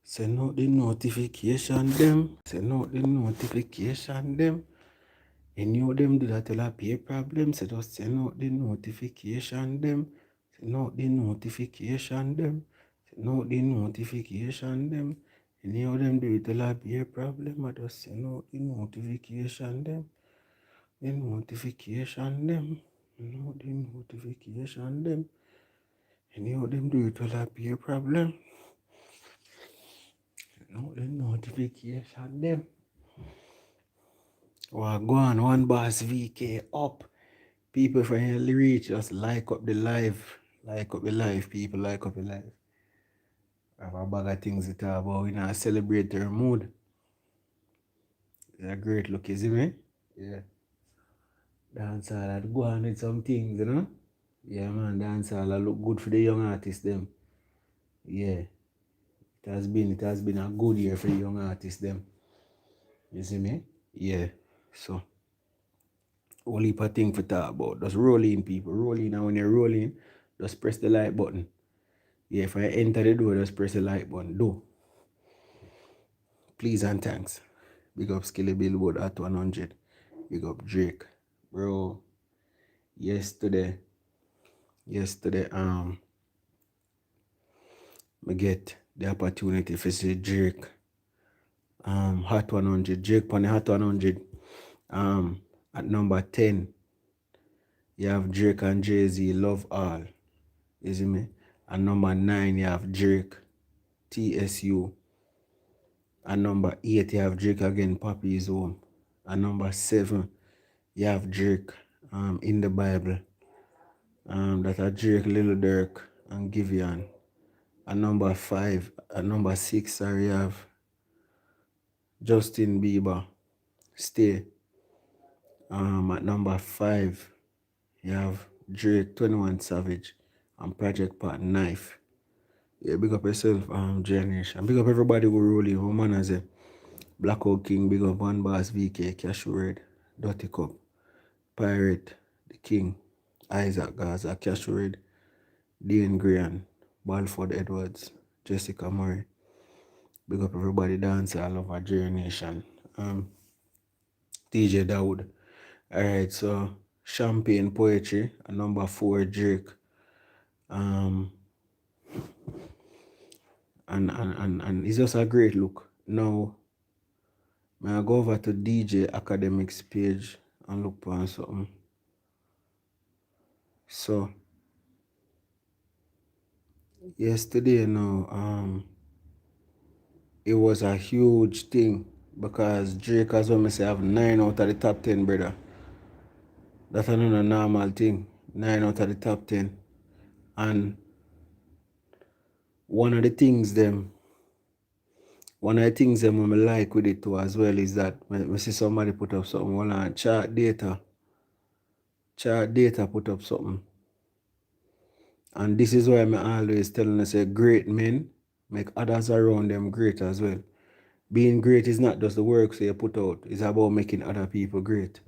Send out the notification them. Send out the notification them. Any of them do that will appear problem. So just send out the notification them. Send out the notification them. Send out the notification them. Any of them do it will appear problem. I just send out the notification them. The notification them. Send out the notification them. Any of them do it will appear problem. The notification them. Well, go on, one boss VK up. People from your reach, just like up the live. Like up the live, people, like up the live. I have a bag of things to talk about. We now celebrate their mood. It's a great look, you see me? Yeah. Dancehall, I'd go on with some things, you know? Yeah, man, dancehall, I look good for the young artists, them. Yeah. It has been a good year for the young artists, them. You see me? Yeah. So, whole heap of thing for talk about. Just roll in, people. Roll in, and when you're rolling, just press the like button. Yeah, if I enter the door, just press the like button. Do. Please and thanks. Big up Skillibeng Billboard at 100. Big up Drake. Bro, yesterday, I get the opportunity to see Drake. Hot 100. Drake on the Hot 100. At number 10, you have Drake and Jay-Z, Love All. You see me? At number 9, you have Drake, TSU. At number 8, you have Drake again, Papi's Home. At number 7, you have Drake, In the Bible. That are Drake, Lil Durk, and Giveon. At number 6, you have Justin Bieber, Stay. At number 5, you have Drake, 21 Savage, and Project Pat, Knife. Yeah, big up yourself, Generation. Big up everybody who rolling. Who man as a Blackout King, big up One Boss VK, Cashew Red, Dirty Cup, Pirate, The King, Isaac Gaza, Cashew Red, Dean Grian, Balford Edwards, Jessica Murray. Big up everybody dance all over Generation. TJ Dawood. Alright, so Champagne Poetry, at number 4, Drake. And it's just a great look. Now, I go over to DJ Academics page and look for something. So, yesterday now, it was a huge thing because Drake, as well, I say, have 9 out of the top 10, brother. That's not a normal thing. 9 out of the top 10. And one of the things them I like with it too as well is that when I see somebody put up something, on chart data put up something. And this is why I'm always telling us, say, great men make others around them great as well. Being great is not just the work you put out, it's about making other people great.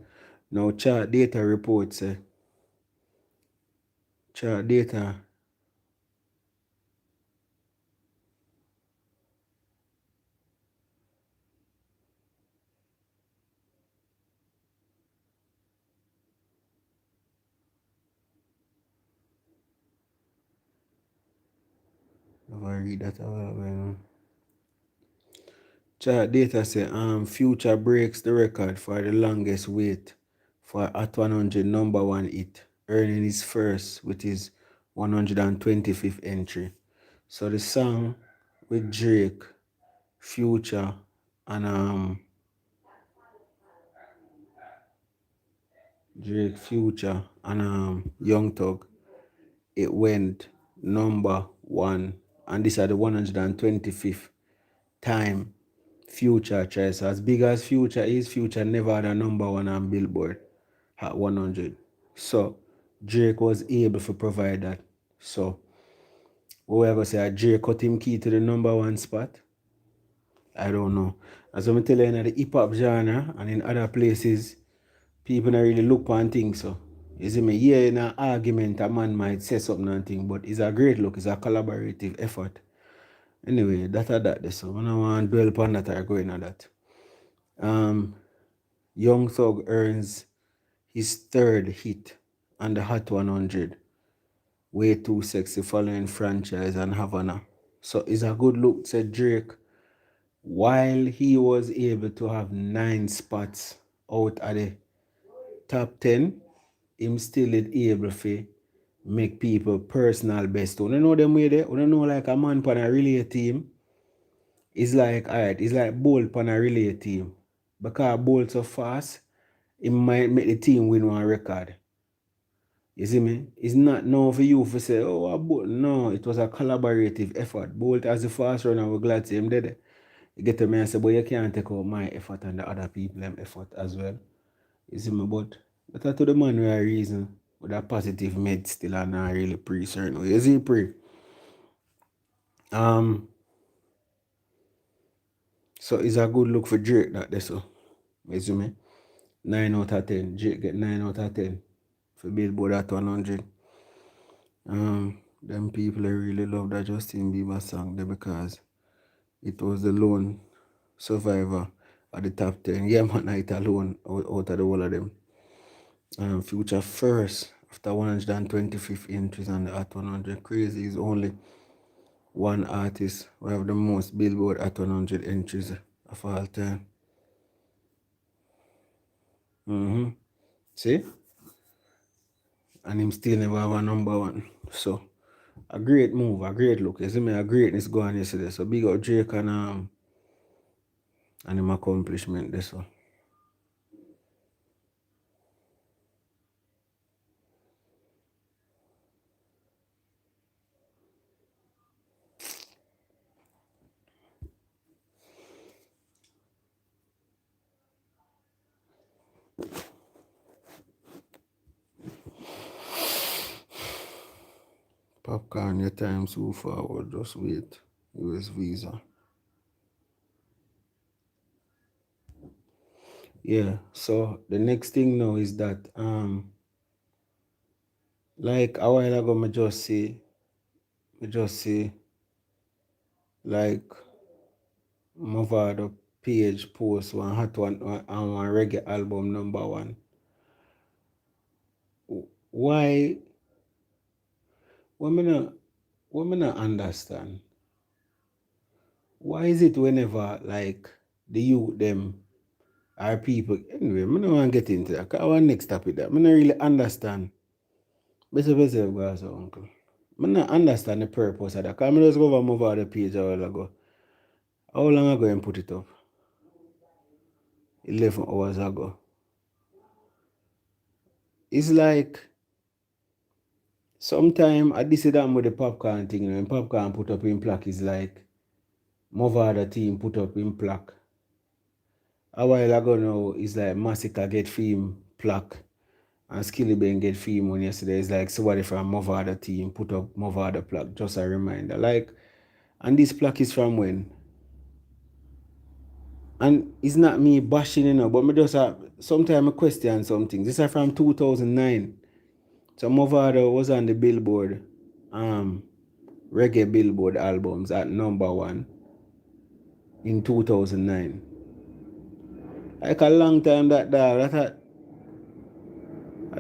Now, chart data reports say, chart data I read that well. Chart data say Future breaks the record for the longest wait for at 100 number 1 hit, earning his first with his 125th entry. So the song with Drake, Future, and Young Thug, it went number 1, and this are the 125th time Future tries. So as big as Future is, Future never had a number 1 on Billboard at 100. So Drake was able to provide that. So we are going to say Drake cut him key to the number 1 spot. I don't know. As I'm telling you, in the hip hop genre and in other places, people don't really look on things. So you see me, yeah, in an argument, a man might say something and thing, but it's a great look, it's a collaborative effort. Anyway, that. So I don't want to dwell upon that or go into that. Young Thug earns his third hit on the Hot 100. Way Too Sexy following Franchise and Havana. So it's a good look, said Drake. While he was able to have 9 spots out of the top 10, him still is able to make people personal best. You know them way there? You know like a man on a relay team? It's like, alright, it's like Bolt on a relay team. Because Bolt so fast, it might make the team win one record. You see me? It's not now for you to say, oh, Bolt. No, it was a collaborative effort. Bolt as the fast runner, we're glad to him did it. You get to me and say, but you can't take out my effort and the other people effort as well. You see me? But to the man with a reason, with a positive med still and not really pre certain. You see pre. So it's a good look for Drake that they so. You see me? 9 out of 10. Drake get 9 out of 10 for Billboard at 100. Them people really love that Justin Bieber song there because it was the lone survivor at the top 10. Yeah, man, it alone out of the whole of them. Future first after 125th entries on the Hot 100. Crazy is only one artist who have the most Billboard Hot 100 entries of all time. See? And him still never have a number one. So a great move, a great look. You see me, a greatness going yesterday. So big up Drake and him accomplishment this one. Popcorn, your time so forward, just wait. US visa. Yeah, so the next thing now is that like a while ago I just say like Movado page post one hot one and one reggae album #1. Why women not understand? Why is it whenever like the youth them are people anyway, I don't want to get into that. I want next topic that I don't really understand. Better uncle. I don't understand the purpose of that. Because I just go over Movado page a while ago. How long ago you put it up? 11 hours ago. It's like sometimes I see that with the popcorn thing. When popcorn put up in plaque is like Movado team put up in plaque. A while ago now it's like Masicka get fame plaque and Skillibeng get fame one yesterday. It's like somebody from Movado team put up Movado plaque. Just a reminder. Like, and this plaque is from when? And it's not me bashing, but me just sometimes I question something. This is from 2009. So Movado was on the Billboard, Reggae Billboard albums at #1 in 2009. Like a long time that a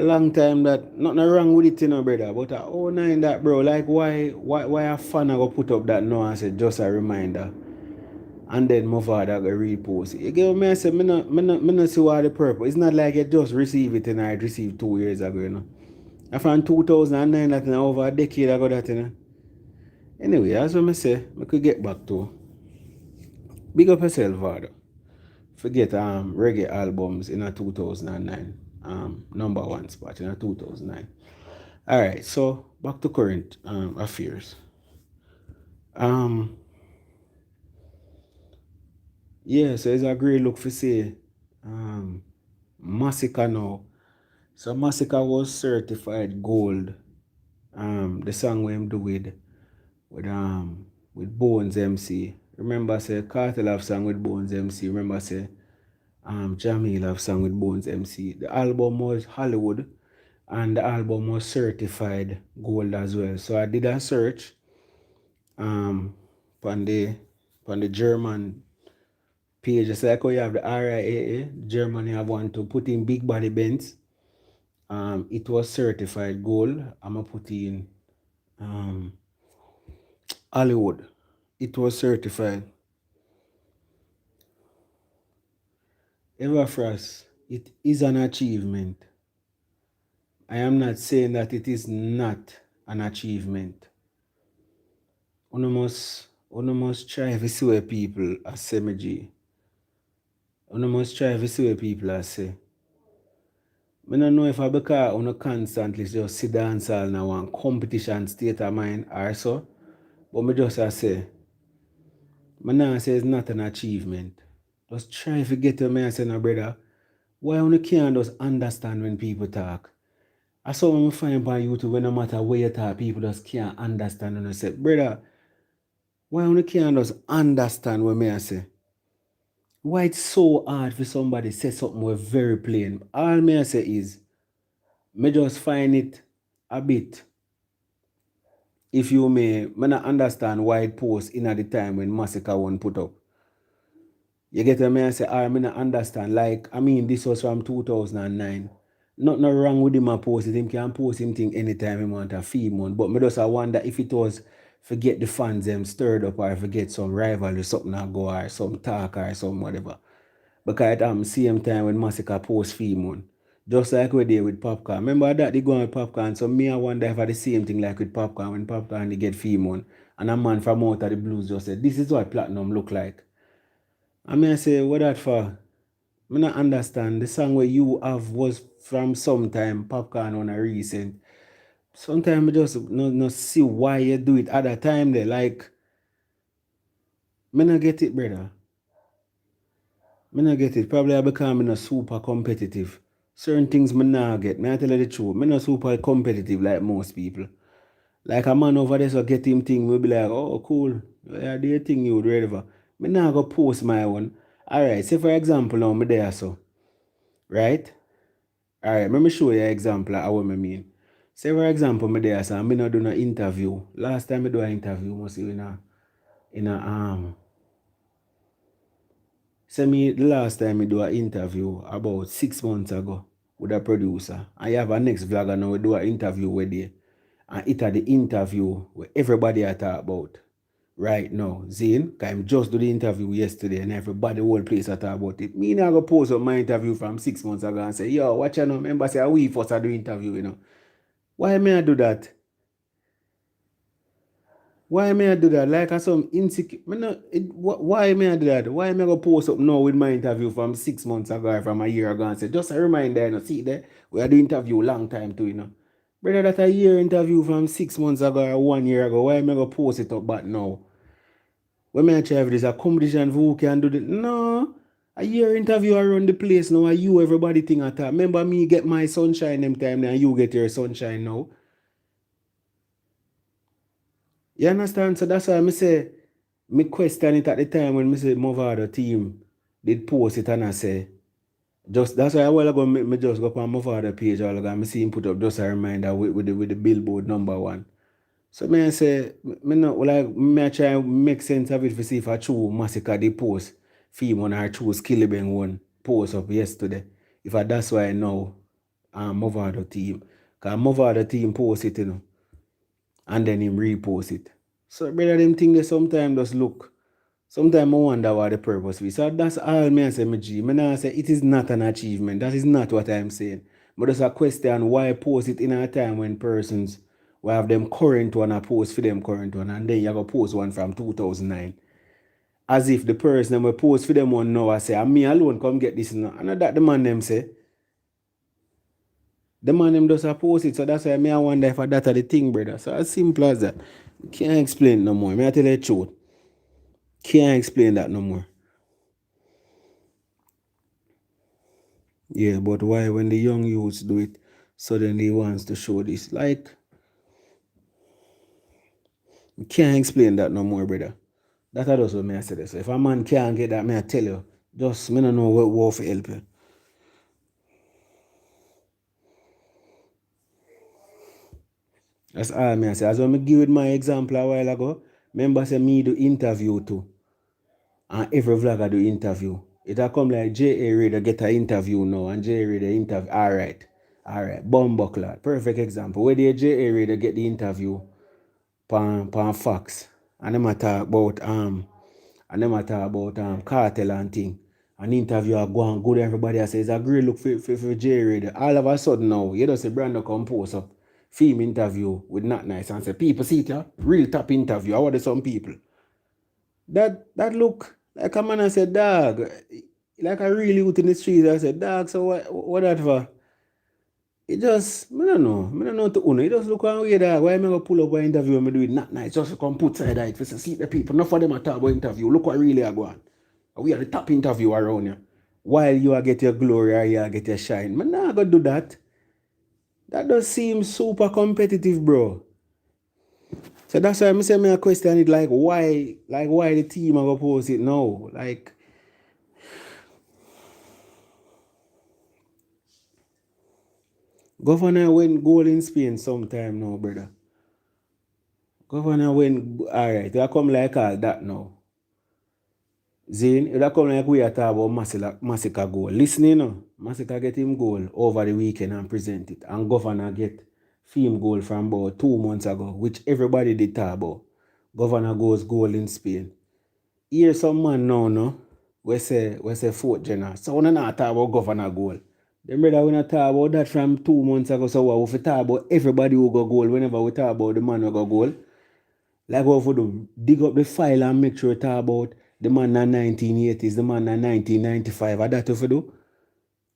long time that nothing wrong with it, brother. But 09 that, bro. Like why a fan I go put up that now and say just a reminder. And then Movado go repost it. You get what I say? Me not see what the purpose. It's not like you just receive it and I received 2 years ago, And from 2009, that over a decade ago, that, Anyway, as what I say, I could get back to big up yourself, Vado. Forget reggae albums in a 2009. #1 spot in a 2009. Alright, so back to current affairs. Yeah, so it's a great look for say Masicka now. So Masicka was certified gold. The song we him do with Bones MC. Remember say Cartel have song with Bones MC. Remember say Jamil have song with Bones MC. The album was Hollywood and the album was certified gold as well. So I did a search on on the German page. Just like how you have the RIAA, Germany have one to put in big body bends. It was certified gold. I'm gonna put in Hollywood. It was certified. Everfrost, it is an achievement. I am not saying that it is not an achievement. One must try to see where people are say me G. One must try to see where people are say. I don't know if I because on constantly just sit dancehall now one competition state of mind or so. But me just say, I now say it's not an achievement. Just try to get to me and say, no brother, why you can't just understand when people talk? I saw when I find on YouTube when no matter where you talk, people just can't understand and I say, brother, why you can't just understand what me I say? Why it's so hard for somebody to say something with very plain? All me I say is, me just find it a bit. If you may not understand why it post in at the time when Masicka one put up. You get what I say, I not understand. Like, I mean, this was from 2009. Nothing wrong with him post it. Him can post him thing anytime he want a theme one. But me just I wonder if it was forget the fans them stirred up or forget some rivalry, something that go or some talk or some whatever. Because at same time when Masicka post theme one. Just like we did with Popcorn. Remember that they go on with Popcorn. So me I wonder if I the same thing like with Popcorn when Popcorn they get theme one. And a man from out of the blues just said, this is what platinum look like. I mean I say, what that for? I not understand. The song where you have was from sometime Popcorn on a recent. Sometimes I just no see why you do it at that time there. Like, me not get it, brother. Me not get it. Probably because I'm not super competitive. Certain things me not get. Me I tell you the truth. Me not super competitive like most people. Like a man over there so get him thing, we'll be like, oh cool. Yeah, do your thing you whatever. Me not go post my one. Alright, say for example now me there so. Right? Alright, let me show you an example of what I mean. Say for example, me there, so I'm not doing an interview. Last time I do an interview, must be say me the last time I do an interview about 6 months ago with a producer. I have a next vlogger now we do an interview with you. And it are the interview where everybody I talk about right now. Zane, because I just do the interview yesterday and everybody whole place I talk about it. Me now go post up my interview from 6 months ago and say, yo, watch you know, remember say we first do interview, you know. Why may I do that? Why may I do that? Like I some insecure. Why may I do that? Why may I go post up now with my interview from 6 months ago or from a year ago and say, just a reminder, you know, see there, we had the interview long time too, you know. Brother, that a year interview from 6 months ago or 1 year ago, why may I go post it up back now? When I try if there's a competition for who can do it. No. A year interview around the place now, and you everybody think at that. Remember me get my sunshine them time and you get your sunshine now. You understand? So that's why I say, me question it at the time when me say Movado team did post it and I say, just that's why a while ago me just go up on Movado page all ago and me see him put up just a reminder with the Billboard #1. So me I say, me not like me I try make sense of it to see if I true Masicka the post film on or true Skillibeng one post up yesterday. If I that's why I know Movado team. Cause Movado team post it, you know. And then him repost it. So brother, them thing they sometimes just look. Sometimes I wonder what the purpose is. So that's all me I say, me G. Me not say it is not an achievement. That is not what I'm saying. But there's a question why post it in a time when persons will have them current one and post for them current one and then you go post one from 2009. As if the person them will post for them one now I say, and me alone come get this now. And that the man them say. The man them just post it. So that's why me I wonder if that are the thing, brother. So as simple as that. Can't explain no more. Me I tell you the truth. Can't explain that no more. Yeah, but why when the young youths do it, suddenly he wants to show this? Like, can't explain that no more, brother. That is what me I say. So if a man can't get that, me I tell you, just me don't know what for help you. That's all me I say. As when me give it my example a while ago, Remember say me do interview too. And every vlogger do interview. It'll come like J.A. Raider get an interview now and J.A. Raider interview. Alright. Bumbuckler. Perfect example. Where did J.A. Raider get the interview? Pan Fox. And them a talk about cartel and thing. An interview a go on good, everybody I say it's a great look for J Raider. All of a sudden now, you just see Brando come post up film interview with Not Nice and say, people see it, yeah? Real top interview. How are there some people? That look like a man I said, dog. Like a real youth in the street, I said, dog, so what that for? It just, I don't know to own it. It just look one way, dog. Why am I going to pull up an interview and me do it Not Nice? Just to come put side it for see the people. Enough of them at talk about interview. Look what really are going. We are the top interview around here. While you are get your glory or you are get your shine. Man, nah, go do that. That does seem super competitive, bro. So that's why I say me a question it like why the team are gonna post it now? Like Governor win goal in Spain sometime now, brother. Governor win alright, they come like all that now. Zane, it come like we are talking about Masicka goal. Listening, no? Masicka get him goal over the weekend and present it. And Governor get film goal from about 2 months ago, which everybody did talk about. Governor goes goal in Spain. Here some man now, no? We say fourth general. So we not talk about Governor goal. Them brother we not talk about that from 2 months ago. So what we talk about everybody who go goal whenever we talk about the man who go goal. Like what we do, dig up the file and make sure we talk about the man in 1980s, the man in 1995, and that what we do.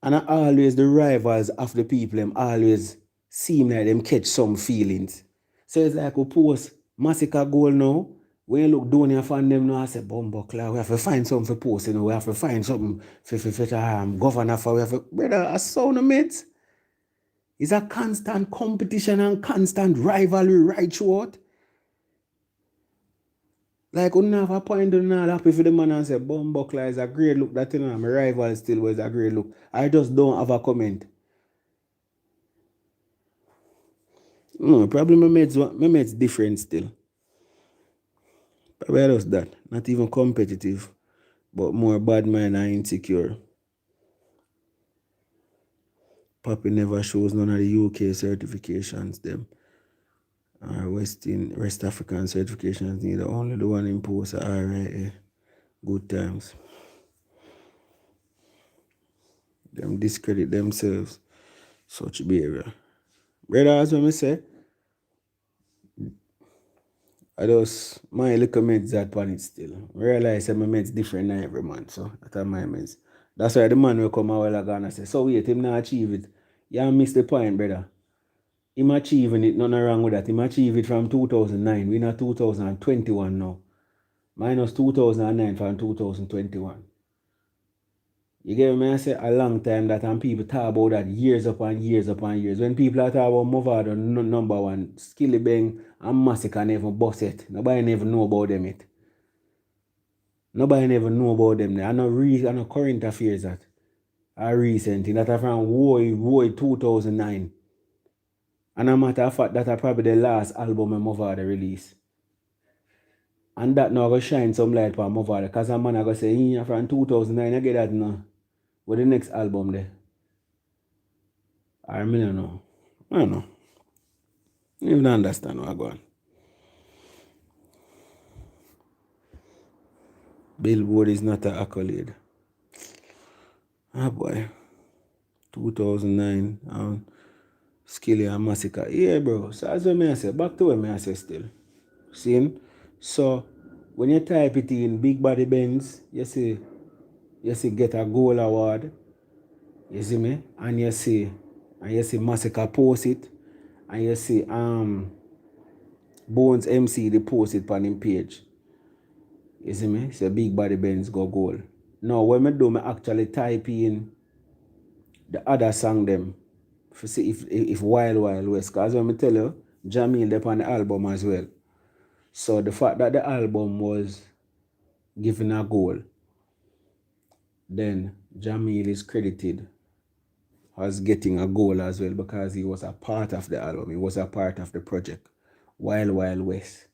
And always the rivals of the people, them always seem like them catch some feelings. So it's like we post Masicka goal now. When you look down here for them now, I say, Bumbuckler, we have to find something for post, you know, we have to find something for governor for, we have to, brother, a sound of mates. It's a constant competition and constant rivalry right throughout. Like, we have a point on all happy for the man and say, Bumbuckler is a great look. That thing, my rival still was a great look. I just don't have a comment. No, probably my mates different still. Probably just that. Not even competitive, but more bad mind and insecure. Papi never shows none of the UK certifications, them. Or West African certifications, neither. Only the one imposed are RIA. Good times. Them discredit themselves. Such behavior. Brother, as what I say, I just, my little mates that on it still. I realize that my mates different than every man, so that's my mates. That's why the man will come a while ago and say, so wait, him not achieve it. You miss the point, brother. Him achieving it, nothing wrong with that. Him achieve it from 2009. We're in 2021 now. Minus 2009 from 2021. You get me? I say a long time that and people talk about that years upon years upon years. When people are talking about Movado number one, Skillibeng and Masicka never bust it. Nobody never know about them yet. Nobody never know about them. I know current affairs that are recent. That are from Woy 2009. And a matter of fact, that are probably the last album of Movado release. And that now going to shine some light on Movado. Because a man I go say, yeah, from 2009, I get that now. With the next album there? I don't know. I don't know. I don't even understand what I'm going. Billboard is not an accolade. Ah boy. 2009 Skilly and Masicka. Yeah, bro. So as I say, back to what I say still. See? So when you type it in Big Body Benz, you see get a gold award. You see me? And you see Masicka post it. And you see Bones MC they post it on him page. You see me? So Big Body Benz go gold. Now when I do, I actually type in the other song them to see if Wild Wild West. Because when I tell you, Jamil they on the album as well. So the fact that the album was given a goal, then Jamil is credited as getting a goal as well because he was a part of the album. He was a part of the project. Wild Wild West.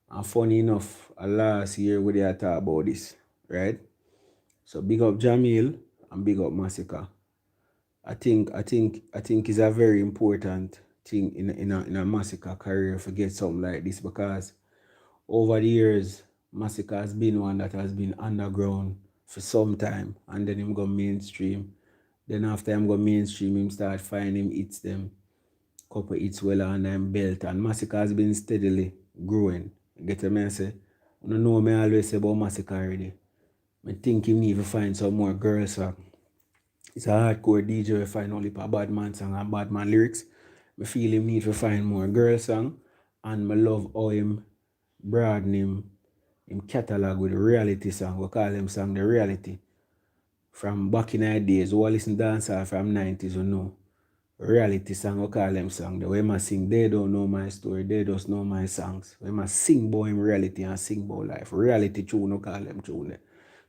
And funny enough, last year we did talk about this, right? So big up Jamil and big up Masicka. I think it's a very important thing in a Masicka career to get something like this, because over the years Masicka has been one that has been underground for some time, and then him go mainstream. Then after him go mainstream, him start finding him hits them, couple hits well under him belt, and Masicka has been steadily growing. You get what I say? You know me always say about Masicka already. I think him need to find some more girls song. It's a hardcore DJ we find only for bad man song and bad man lyrics. I feel him need to find more girl song, and I love how him broaden him catalog with reality song. We call them song the reality. From back in the days, who listen dancehall from 90s you know. Reality song, we call them song. The way I sing, they don't know my story, they just know my songs. When I sing about him reality and sing about life. Reality tune, we call them tune.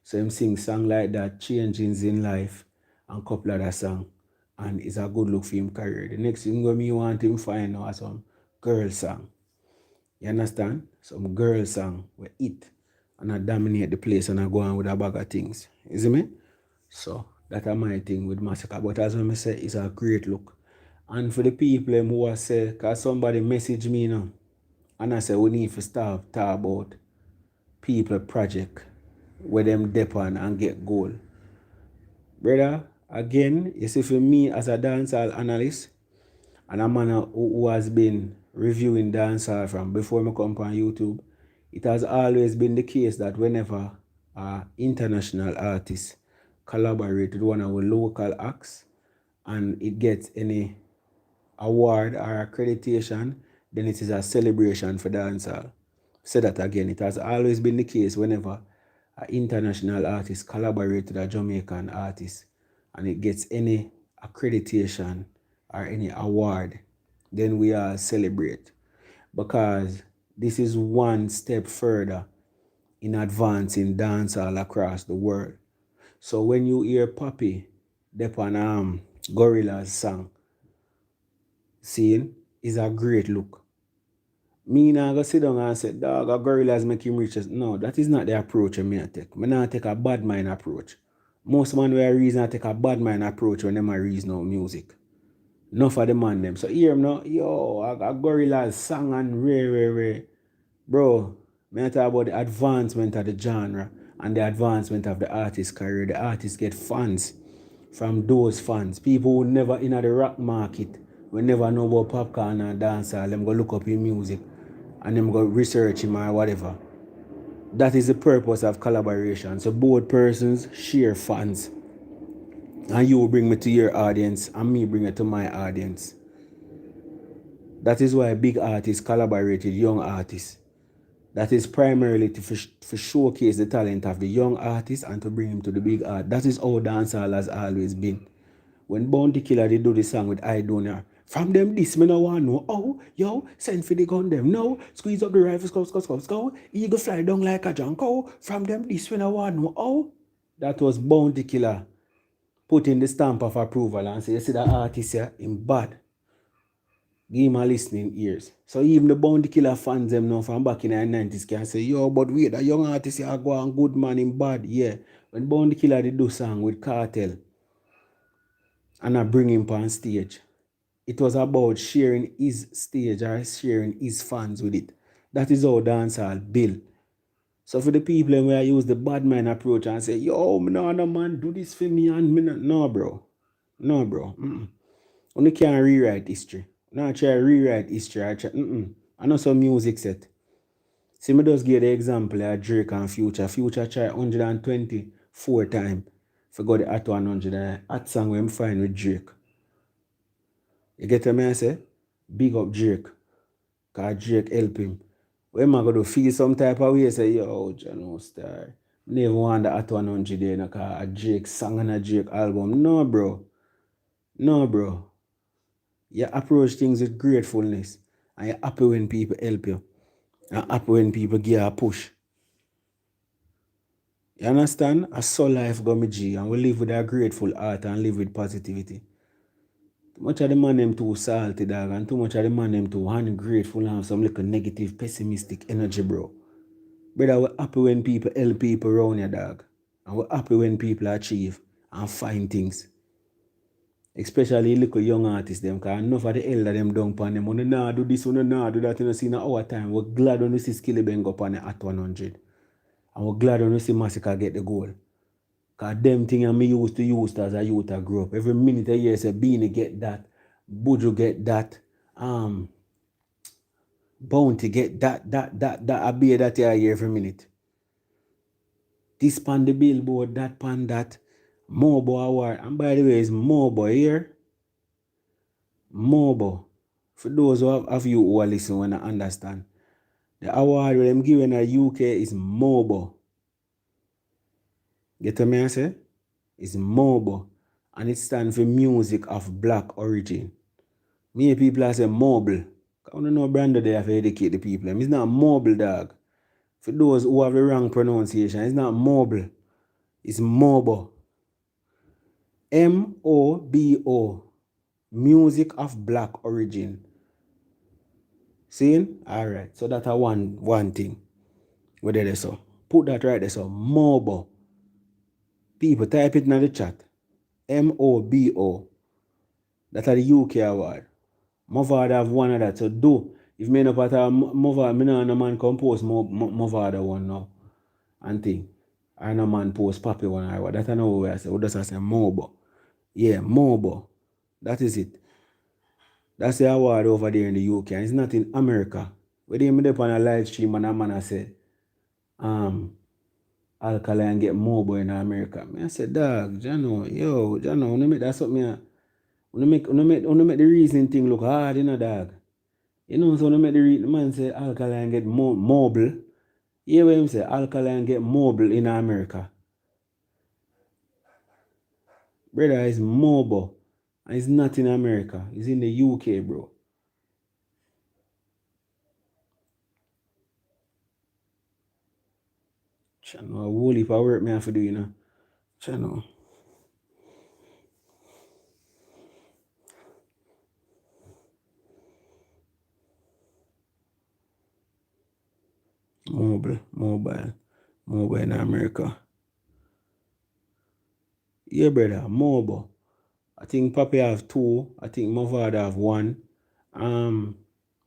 So him sing song like that, changes in life, and couple of that song. And it's a good look for him career. The next thing me want him find now some girl song. You understand? Some girl song we eat and I dominate the place and I go on with a bag of things. You see me? So that's my thing with Masicka. But as I say, it's a great look. And for the people who are say, because somebody message me now, and I say we need to start talk about people project where them dep on and get goal. Brother, again, you see for me as a dancehall analyst and a man who has been reviewing dancehall from before I come on YouTube, it has always been the case that whenever an international artist collaborate with one of our local acts and it gets any award or accreditation, then it is a celebration for dancehall. Say that again, it has always been the case whenever an international artist collaborates with a Jamaican artist and it gets any accreditation or any award, then we all celebrate, because this is one step further in advancing dancehall across the world. So when you hear Poppy Depan Gorilla's song, seeing is a great look. Me now go sit down and say, dog, a gorillas make him riches. No, that is not the approach I take. I not take a bad mind approach. Most man where reason I take a bad mind approach when them a reason out music. Enough of the man them. So hear him now, yo, a gorillas song and rare. Bro, me talk about the advancement of the genre and the advancement of the artist's career. The artist get fans from those fans. People who never in the rock market, we never know about popcorn and dancehall, them go look up in music and them go research him or whatever. That is the purpose of collaboration. So both persons share fans. And you bring me to your audience and me bring it to my audience. That is why big artists collaborate with young artists. That is primarily to showcase the talent of the young artist and to bring him to the big art. That is how dancehall has always been. When Bounty Killer they do the song with I Donor, from them this me no want know. Oh, yo, send for the gun them. No, squeeze up the rifles, go. Eagle fly down like a junko. From them this me no want know. Oh, that was Bounty Killer putting the stamp of approval and say, you see the artist here, him bad. Give him a listening ears. So even the Bounty Killer fans them now from back in the 90s can say, yo, but wait, a young artist here go on good man, him bad. Yeah. When Bounty Killer did do song with Cartel and I bring him on stage, it was about sharing his stage or sharing his fans with it. That is how dancehall build. So for the people where I use the bad man approach and say, yo, no man, do this for me and me no bro. No bro. You can't rewrite history. Now try rewrite history. I know some music set. See me just give the example of Drake and Future. Future try 124 times for go the Hot 100 hot song when I'm find with Drake. You get what I say? Big up Drake. Because Drake help him. When I go to feel some type of way, say, yo, John Star. Never want the Hot 100 there, because a Drake song and a Drake album. No, bro. You approach things with gratefulness. And you're happy when people help you. And happy when people give you a push. You understand? I saw life go me G, and we live with a grateful heart and live with positivity. Too much of the man them too salty, dog, and too much of the man them too ungrateful and have some little negative, pessimistic energy, bro. Brother, we're happy when people help people around you, dog. And we're happy when people achieve and find things. Especially little young artists, them, because enough of the elder them down upon them. When they do this, when they do that, you know, see in our time. We're glad when we see Skillibeng up on the at 100. And we're glad when we see Masicka get the goal. Because them things I used to use as a youth I grew up. Every minute I hear say Beanie get that, Buju get that, Bounty get that, I be that I hear every minute. This pan the Billboard, that pan that, Mobo Award. And by the way, it's Mobo here. Mobo. For those of you who are listening when I understand. The award that I'm giving at UK is Mobo. Get what I say? It's Mobo. And it stands for Music of Black Origin. Many people say mobile. I don't know Brando there to educate the people. It's not mobile, dog. For those who have the wrong pronunciation, it's not mobile. It's Mobo. M-O-B-O. Music of Black Origin. See? Alright. So that's one thing. What did I say? Put that right there. So Mobo. People type it in the chat. M-O-B-O. That's the UK award. Mother have one of that. So do. If me no part of mother, me no man compose mother one now. And thing. I no man post Papi one or what. That's another way I say. What does I say? Mobo. Yeah, Mobo. That is it. That's the award over there in the UK. And it's not in America. Where they made up on a live stream and a man I say, Alkaline get Mobo in America. I said, dog, Jano, wanna make that something. Wanna make the reason thing look hard, you know, dog. You know, so wanna make the man say Alkaline get mobile. You hear what him say? Alkaline get mobile in America. Brother, it's Mobo. And it's not in America. It's in the UK, bro. Channel, a whole heap of work me have to do, you know. Channel. Mobile in America. Yeah, brother, mobile. I think Papi have 2. I think Mavada have 1.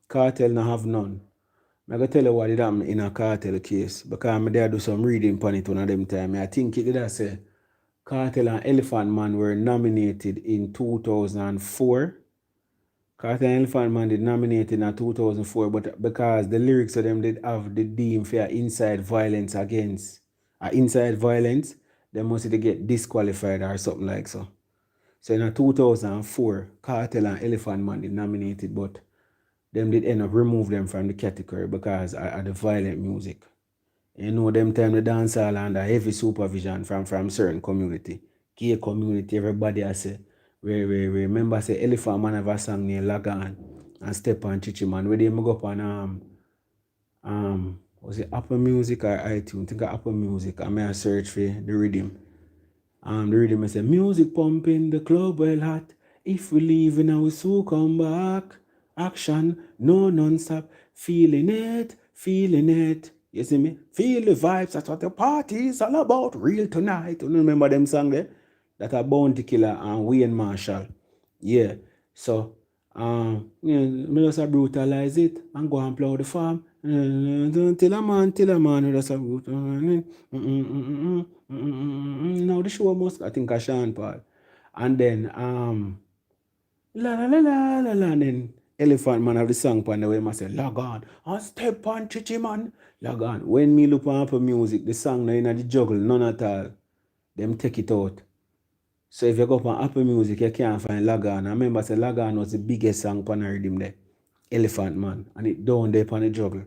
Cartel no have none. I'm going to tell you what did happen in a Cartel case. Because I'm there do some reading on it one of them time. I think it did say Cartel and Elephant Man were nominated in 2004. Cartel and Elephant Man did nominated in 2004, but because the lyrics of them did have the deem for inside violence, they must get disqualified or something like so. So in 2004, Cartel and Elephant Man did nominated, but them did end up remove them from the category because of the violent music. You know, them time the dancehall under heavy supervision from certain community. Gay community, everybody I say, remember say Elephant Man have a song named Lagan and Step on Chichi Man, where they go up on was it Apple Music or iTunes? I think Apple Music. I may search for the rhythm. The rhythm say music pumping, the club well hot. If we leave now we soon come back. Action, no non-stop. Feeling it. You see me? Feel the vibes, that's what the party is all about. Real tonight. You remember them song there? That are Bounty Killer and Wayne Marshall. Yeah. So me just brutalize it and go and plow the farm. Till a man, we just brutalize. Now the show must, I think, Sean Paul. And then la la la la la la, and then Elephant Man have the song on the way I say log on and step on Chichi Man. Log on. When me look on Apple Music, the song now in the juggle, none at all. Them take it out. So if you go up on Apple Music, you can't find Lagan. I remember say Lagan was the biggest song on the rhythm there. Elephant Man. And it down there on the juggle.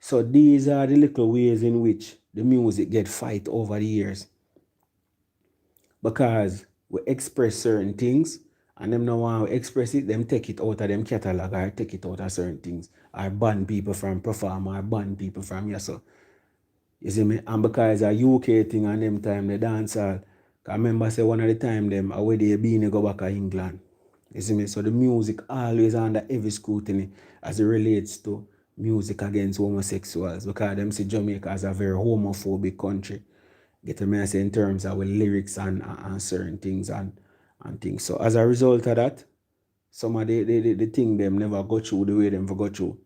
So these are the little ways in which the music get fight over the years. Because we express certain things and them no want to express it, them take it out of them catalog or take it out of certain things. Or ban people from perform or ban people from yes. So you see me? And because a UK thing and them time the dancehall. I remember say one of the time them away they been go back to England. You see me? So the music always under heavy scrutiny as it relates to music against homosexuals, because them see Jamaica as a very homophobic country. Get me? I say in terms of with lyrics and certain things and things. So as a result of that, some of the thing them never go through the way them for go through.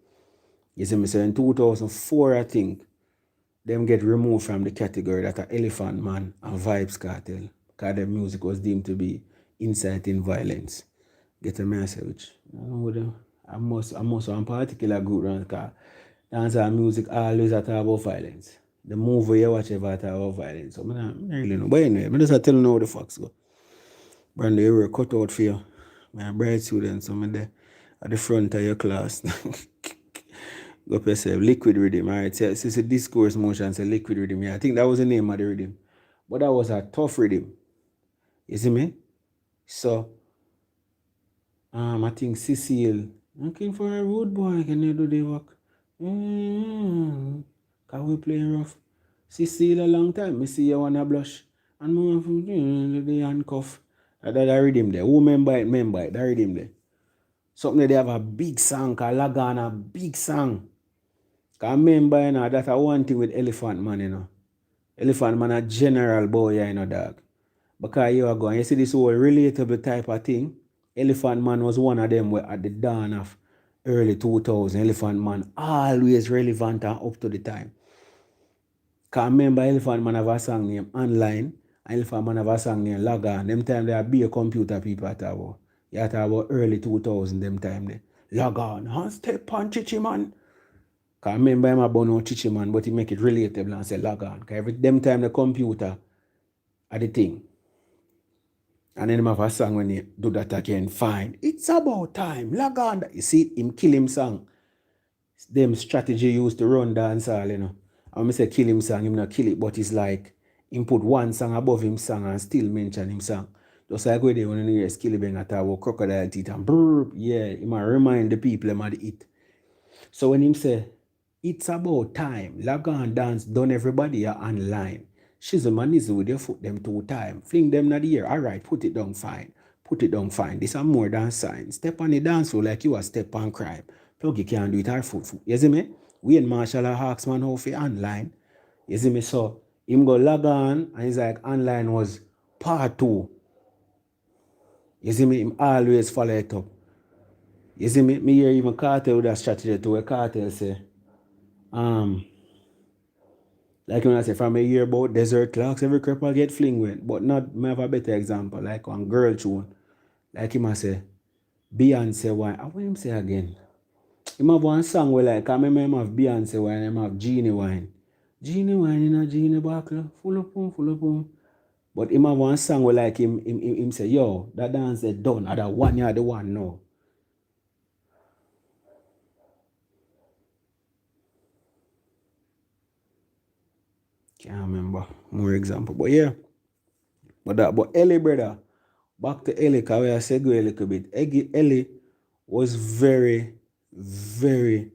You see me? So in 2004, I think, them get removed from the category that are Elephant Man and Vibes Cartel, because their music was deemed to be inciting violence. Get a message. I must one particular group because dancehall music always talk about violence. The movie you watch ever talk about violence. So I don't really know. But anyway, I just tell you how the facts go. Brand you were cut out for you. My bright students, I'm there at the front of your class. Go up yourself, liquid rhythm. Alright, so it's a discourse motion, say liquid rhythm. Yeah, I think that was the name of the rhythm. But that was a tough rhythm. You see me? So I think Cecile, looking for a rude boy, can you do the work? Can we play rough? Cecile a long time, me see you wanna blush. And more the handcuff. That rhythm there. Who remember it, that rhythm there. Something they have a big song, called Lagana, big song. Cause remember, you know, that's one thing with Elephant Man, you know. Elephant Man a general boy, you know, dog. Because you are going, you see this whole relatable type of thing. Elephant Man was one of them where at the dawn of early 2000, Elephant Man always relevant and up to the time. Because remember, Elephant Man have a song named Online, and Elephant Man have a song named Logan. Them time there be a computer people at about. You talk about early 2000, them time there. Logan, and step on Chichi Man. Because I remember him about no Chichi Man, but he make it relatable and say Logan. Because every them time the computer are the thing. And then him have a song when he do that again, fine. It's about time. Log on. You see him kill him song. Them strategy used to run dancehall, you know. And I say kill him song, him not kill it, but it's like him put one song above him song and still mention him song. Just like where they want to hear Skillibeng at our crocodile teeth and brrr, yeah, he might remind the people him of the it. So when him say, it's about time, log on dance, done everybody are online. Shizzle and Nizzle with your foot them 2 times. Fling them in the air. Alright, put it down fine. Put it down fine. This is more than sign. Step on the dance floor like you a step on crime. Plug you can't do it our foot. You see me? We and Marshall are Hawksman how for online. You see me? So him go log on and he's like online was part 2. You see me? Him always follow it up. You see me? Me hear even Cartel with a strategy to where Cartel say, like when I say from a year about desert clocks, every cripple get fling with. But not me have a better example, like on girl tune. Like him I say, Beyonce wine. What him say again? Him have one song where like I remember him have Beyonce wine, him have Genie wine. Genie wine in a Genie buckle, full of boom, full of boom. But him have one song where like him say, yo, that dance is done. Other one you the one now. Can't remember more example. But yeah. But Ellie, brother, back to Ellie, because we are segue a little bit. Ellie was very, very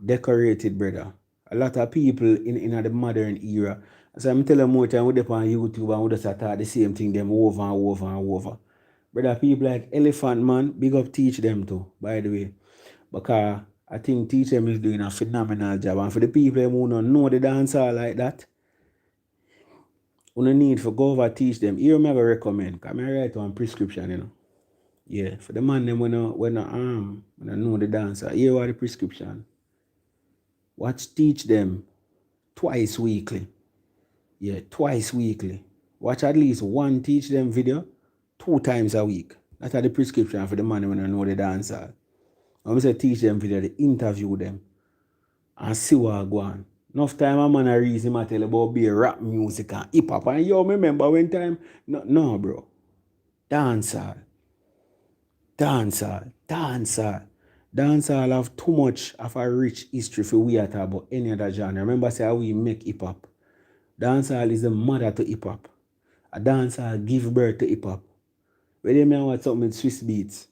decorated, brother. A lot of people in the modern era. So I'm telling more time we on YouTube and we just start the same thing them over and over and over. Brother, people like Elephant Man, big up teach them too, by the way. Because I think teach them is doing a phenomenal job. And for the people who don't know the dancer like that, you need for go over teach them. Here I go recommend. Because I write one prescription, you know. Yeah, for the man them when I know the dancer. Here are the prescription. Watch teach them twice weekly. Yeah, twice weekly. Watch at least one teach them video 2 times a week. That's the prescription for the man when I know the dancer. I'm say teach them video, they interview them and see what go on. Enough time a man a reason I tell about be rap music and hip hop. And yo, remember when time? No bro. Dancehall. Dancehall have too much of a rich history for we at about any other genre. Remember say how we make hip hop. Dancehall is the mother to hip hop. A dancehall give birth to hip hop. When they may want something with Swiss beats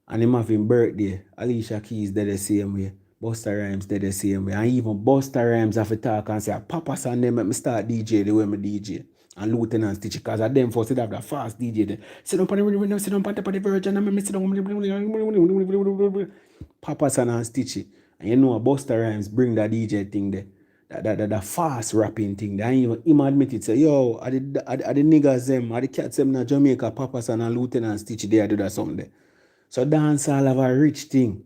and him having birthday, Alicia Keys did the same way. Busta Rhymes did the same way. And even Busta Rhymes have to talk and say, Papa son, they make me start DJ the way me DJ. and Lieutenant Stitch, because of them first have the fast DJ there. Sit down on the window, sit down on the virgin, and me sit down. Papa San and Stitchy. And you know, Busta Rhymes bring that DJ thing there. That fast rapping thing. They ain't even admit it. Say, yo, are the niggas them, are the cats them in Jamaica, Papa San and Lieutenant Stitchy, they do that something there. So dancehall have a rich thing.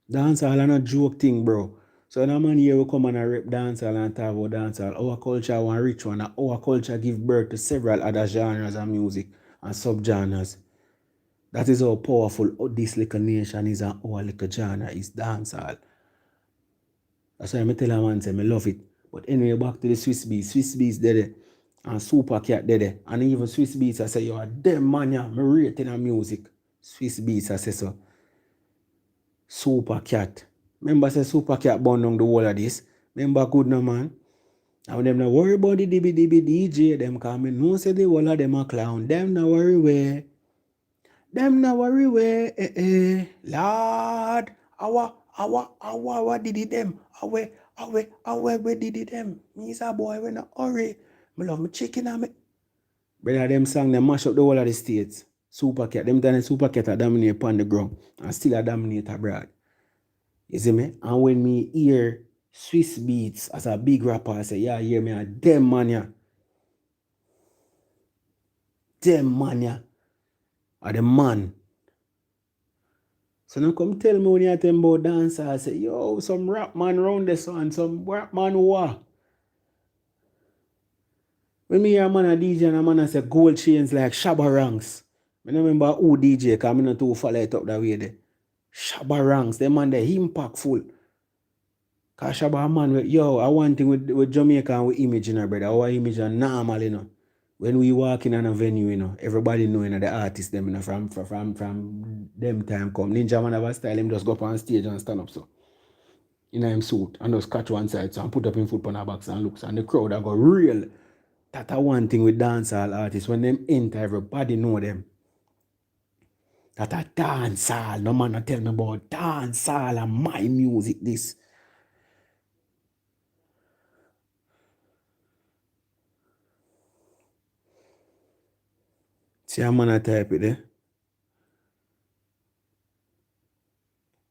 Dancehall and a joke thing, bro. So no man here will come and rap dancehall and talk about dancehall. Our culture one rich one, and our culture give birth to several other genres of music and subgenres. That is how powerful this little nation is and our little genre is dancehall. That's why I tell a man say I love it. But anyway, back to the Swiss Beats. Swiss Beats there. And Super Cat there. And even Swiss Beats I say, yo, them man ya, me rating on music. Swiss Beats I say so. Super Cat. Remember say Super Cat burn down the whole of this. Remember good no man. And them not worry about the DB DJ. Them come in. No say the whole of them a clown. Them not worry where. Them not worry where. Lord. Our did it them. Where did it them. Me is a boy when I hurry. Me love me chicken and me. Brother them song them mash up the whole of the states. Super Cat. Them done Super Cat a dominate upon the ground. And still a dominate abroad. You see me? And when me hear Swiss Beats as a big rapper, I say, yeah, hear me, them mania. Them mania. Are the man. So now come tell me when you tell me about dancer, I say, yo, some rap man round the sun, some rap man what? When me hear a man a DJ and a man a say gold chains like Shabba Ranks. I don't remember who DJ, because I'm not too follow it up that way there. Shabba Ranks, them man they impactful. Because Shabba man, yo, I want thing with Jamaica and with image, you know, brother. Our image are normal, you know. When we walk in a venue, you know, everybody know, you know, the artists, them, you know, from them time come. Ninja man have a style, him just go up on stage and stand up so. In him suit, and just catch one side, so and put up him foot on a box and looks, and the crowd are go real. That's one thing with dancehall artists. When them enter, everybody know them. That a dancehall. No man tell me about dancehall and my music this. See a man a type it there.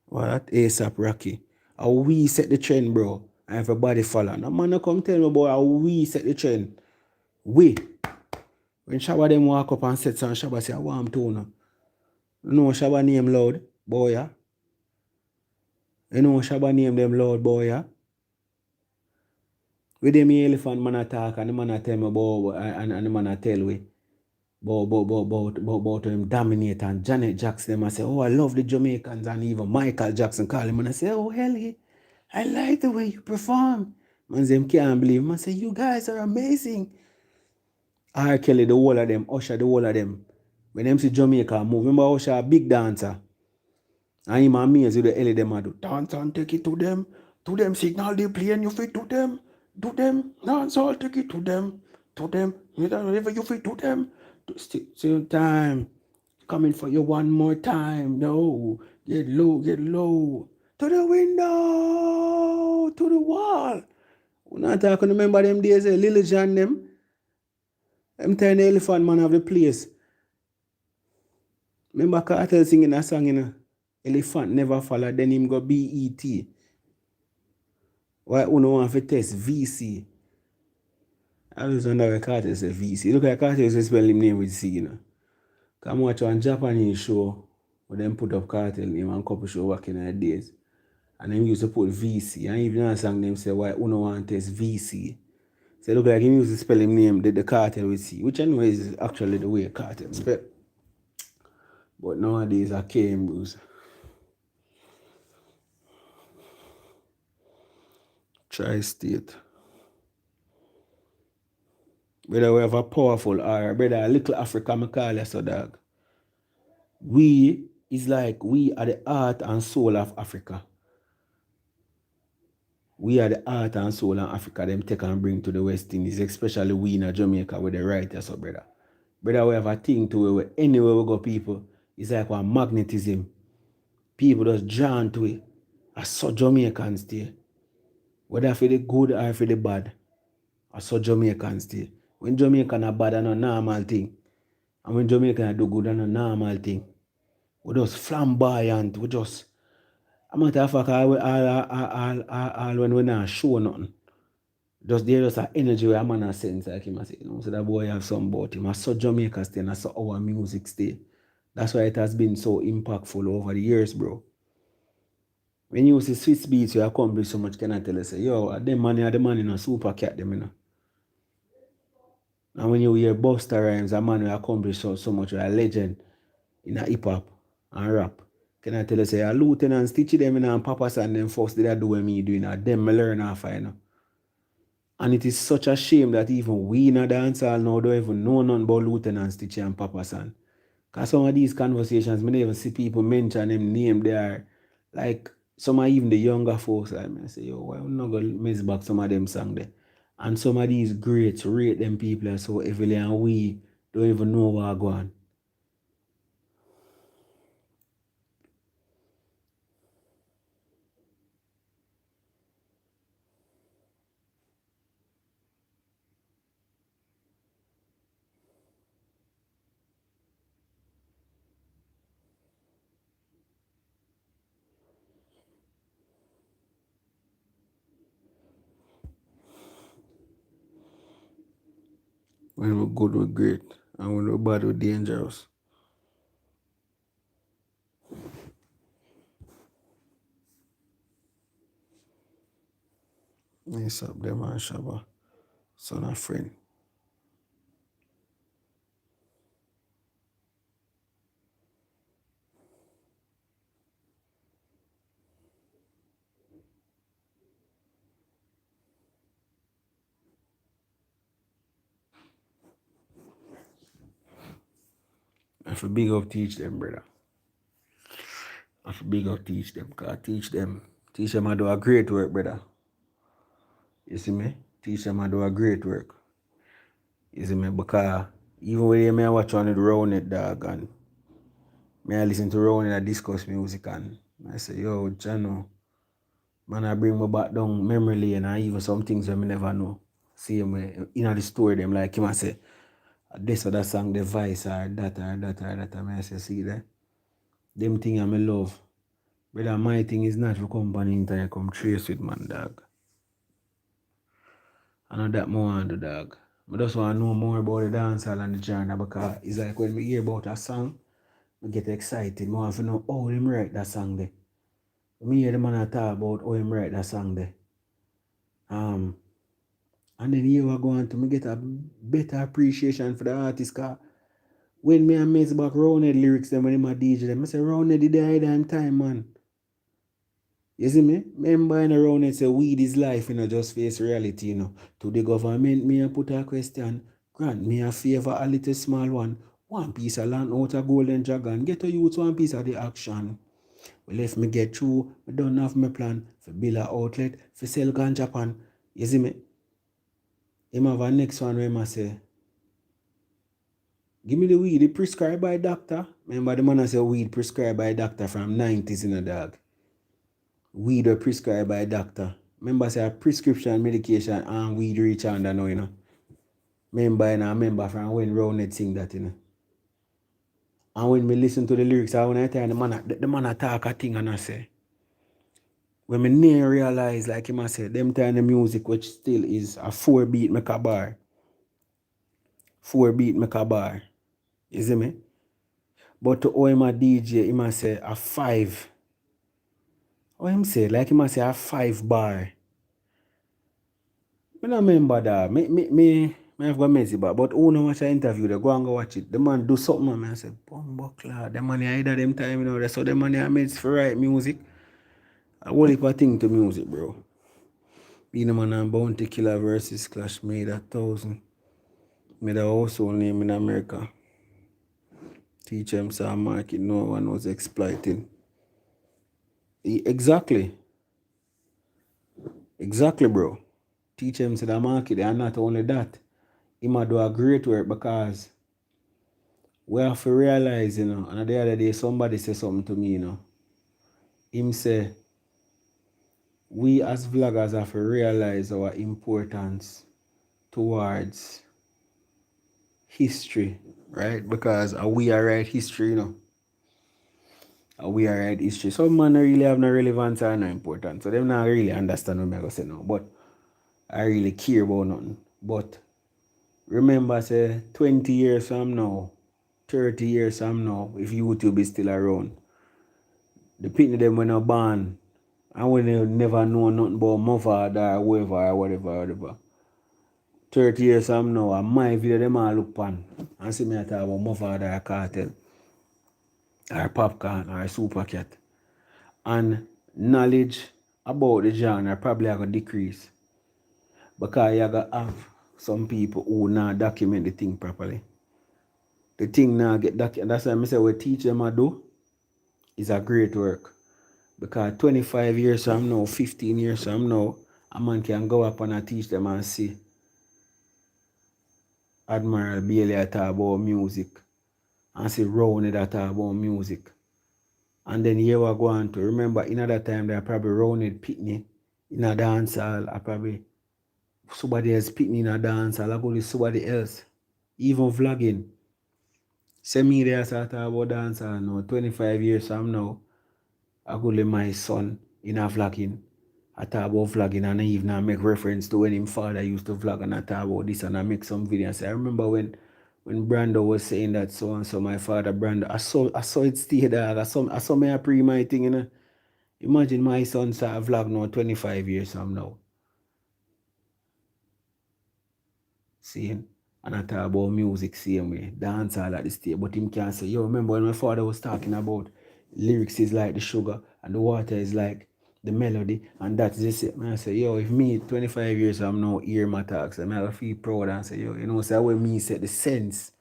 Well, that ASAP Rocky. How we set the trend, bro. And everybody follow. No man come tell me about how we set the trend. We. When Shabba them walk up and set some Shabba say, I want to know. You know Shabba name loud, boy, yeah? You know Shabba name them loud, boy, yeah? With them elephant man attack and the man a tell me about and the man a tell we about him dominate and Janet Jackson them I say, oh, I love the Jamaicans, and even Michael Jackson call him and I say, oh, Helly, I like the way you perform. Man them can't believe him. I say, you guys are amazing. R. Kelly, the whole of them, Usher, the whole of them. When them see Jamaica move, remember Usher, a big dancer. And him amazed with the Ellie them a do. Dance and take it to them signal they play and you fit to them. Dance all take it to them. Whatever you fit to them. Still time. Coming for you one more time. No. Get low. To the window. To the wall. We're not talking, remember them days, Lil Jon them. Them tiny elephant man of the place. Remember Cartel singing a song, you know? Elephant never follow, then him go BET. Why uno want to test VC? I always wonder why Cartel say VC. Look at Cartel used to spell him name with C, you know. Come watch one Japanese show where them put up Cartel name and couple show back in the days. And them used to put VC. And even a song them say why uno want to test VC. So look like him used to spell him name the Cartel with C, which anyway is actually the way Cartel spell. But nowadays I came Bruce. Tri-state. Brother, we have a powerful aura. Brother, a little Africa, I call you so, dog. We is like we are the heart and soul of Africa. We are the heart and soul of Africa. Them take and bring to the West Indies, especially we in Jamaica with the writers, so brother. Brother, we have a thing to where anywhere we go, people, it's like one magnetism. People just drawn to it. I saw Jamaicans there. Whether for the good or for the bad, I saw Jamaicans there. When Jamaican are bad, that's a normal thing. And when Jamaican do good, that's a normal thing. We just flamboyant. We just, a matter of fact, all when we not show nothing. Just there just an energy where a man has sense, like him I say, so that boy have some about him. I saw Jamaica stay and I saw our music stay. That's why it has been so impactful over the years, bro. When you see Swiss beats, you accomplish so much, can I tell you, say, yo, them man are the man in a super cat, them, you know. And when you hear Busta Rhymes, a man will accomplish so much, a legend in a hip hop and rap. Can I tell you, say, a Lieutenant Stitchy them in and Papa and them first did I do what me doing, them me learn off, you know. And it is such a shame that even we in a dancehall now don't even know nothing about Lieutenant Stitchy and Papa San. Because some of these conversations, I never see people mention them name. They are like, some are even the younger folks. Like, I say, yo, why we not going to miss back some of them songs there? And some of these greats rate them people so heavily and we don't even know what going on. When we're good, we're great. And when we're bad, we're dangerous. Yes, up there, man, Shabba. Son of friend. I feel big up teach them, brother. I feel big up teach them. Cause teach them I do a great work, brother. You see me? Teach them I do a great work. You see me? Because even when I watch on it round it, dog, and I listen to round it and discuss music, and I say, yo, Jano, man, I bring me back down memory lane and even some things that I never know. See me in the story, them like him, I say, this or that song, the vice, or that, or that, or that. I say, see that? Them things I love. Brother, my thing is not for company until I come trace with, man, dog. I know that more on the dog. I just want to know more about the dancehall and the genre because it's like when we hear about a song, I get excited. I want to know how him write that song there. When I hear the man talk about how him write that song there. And then here we go on to me get a better appreciation for the artist because when me and mates back rounded lyrics them when him a DJ them, I say rounded the damn time, man. You see me? Remember in around it say weed is life, just face reality, To the government, me a put a question. Grant me a favor, a little small one. One piece of land out of golden dragon. Get a youth one piece of the action. Well, if me get through, I don't have my plan for build a outlet, for sell ganja pan. You see me? Him have a next one where I say, give me the weed, it prescribed by doctor. Remember the man I say weed prescribed by doctor from 90s in a dog. Weed were prescribed by a doctor. Remember say a prescription medication and weed reach under now, Remember from when Roundhead sing that, And when me listen to the lyrics, I when I tell the man attack a thing and I say, when me near realize, like him I say, them time the music which still is a 4-beat make a bar. 4-beat make a bar. You see me? But to him a DJ, him a say a 5. How him say? Like him a say a 5 bar. I don't remember that. Me have got messy but who know watch an interview, they go and go watch it. The man do something and I say, Bumbo Clad, the man either them time, they saw the man are made for write music. I whole heap of thing to music, bro. Being a man and Bounty Killer versus Clash made 1,000. Made a household name in America. Teach them some market no one was exploiting. Exactly. Exactly, bro. Teach them to the market and not only that. He might do a great work because we have to realize, and the other day somebody said something to me, Him say, we as vloggers have to realize our importance towards history, right? Because we are write history, you know. We are write history. Some man really have no relevance or no importance. So them not really understand what I'm going to say now. But I really care about nothing. But remember, say 20 years from now, 30 years from now, if YouTube is still around, the people them when are born and when they never know nothing about mother or whoever or whatever. 30 years from now, and my video them all look pan and see me talk about mother or cartel or popcorn or super cat. And knowledge about the genre probably going to decrease. Because you got have some people who not document the thing properly. The thing now get documented. That's why I say we teach them to do is a great work. Because 25 years from now, 15 years from now, a man can go up and teach them and see Admiral Bailey talk about music and see Rowney that talk about music. And then you were going to remember in that time they probably Rowney Pitney in a dancehall, or probably somebody else Pitney in a dancehall, or probably somebody else. Even vlogging. Same me there start about dancehall now, 25 years from now, I go let my son in a vlogging. I talk about vlogging and I even make reference to when his father used to vlog and I talk about this and I make some videos. I remember when Brando was saying that so and so my father Brando, I saw it stay there. I saw me a pre my thing, you know. Imagine my son start a vlog now 25 years from now. Seeing? And I talk about music same way, dancehall at the stage, but him can't say, yo, remember when my father was talking about lyrics is like the sugar and the water is like the melody, and that's just it. Man, I say, yo, if me 25 years I'm now hear my talks, I'm gonna feel proud and say, yo, you know, so when me said the sense,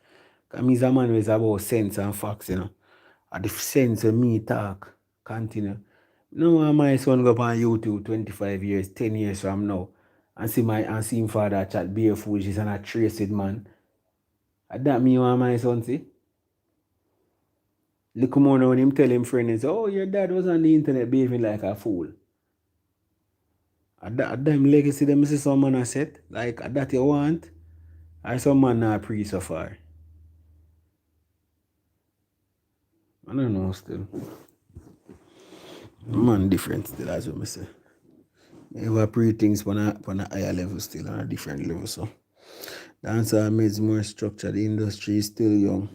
because me's a man who is about sense and facts, you know. And the sense of me talk, continue. No, my son go up on YouTube 25 years, 10 years from now, and see him father chat barefoot, she's an a traced man. And that me want my son see. Look more now when him tell him friends, oh, your dad was on the internet behaving like a fool. At that legacy them see some man a set, like at that you want, or some man not pre so far. I don't know still. Man different still, as what I say. I ever pre things on a higher level still, on a different level. So dancehall made more structured, the industry is still young.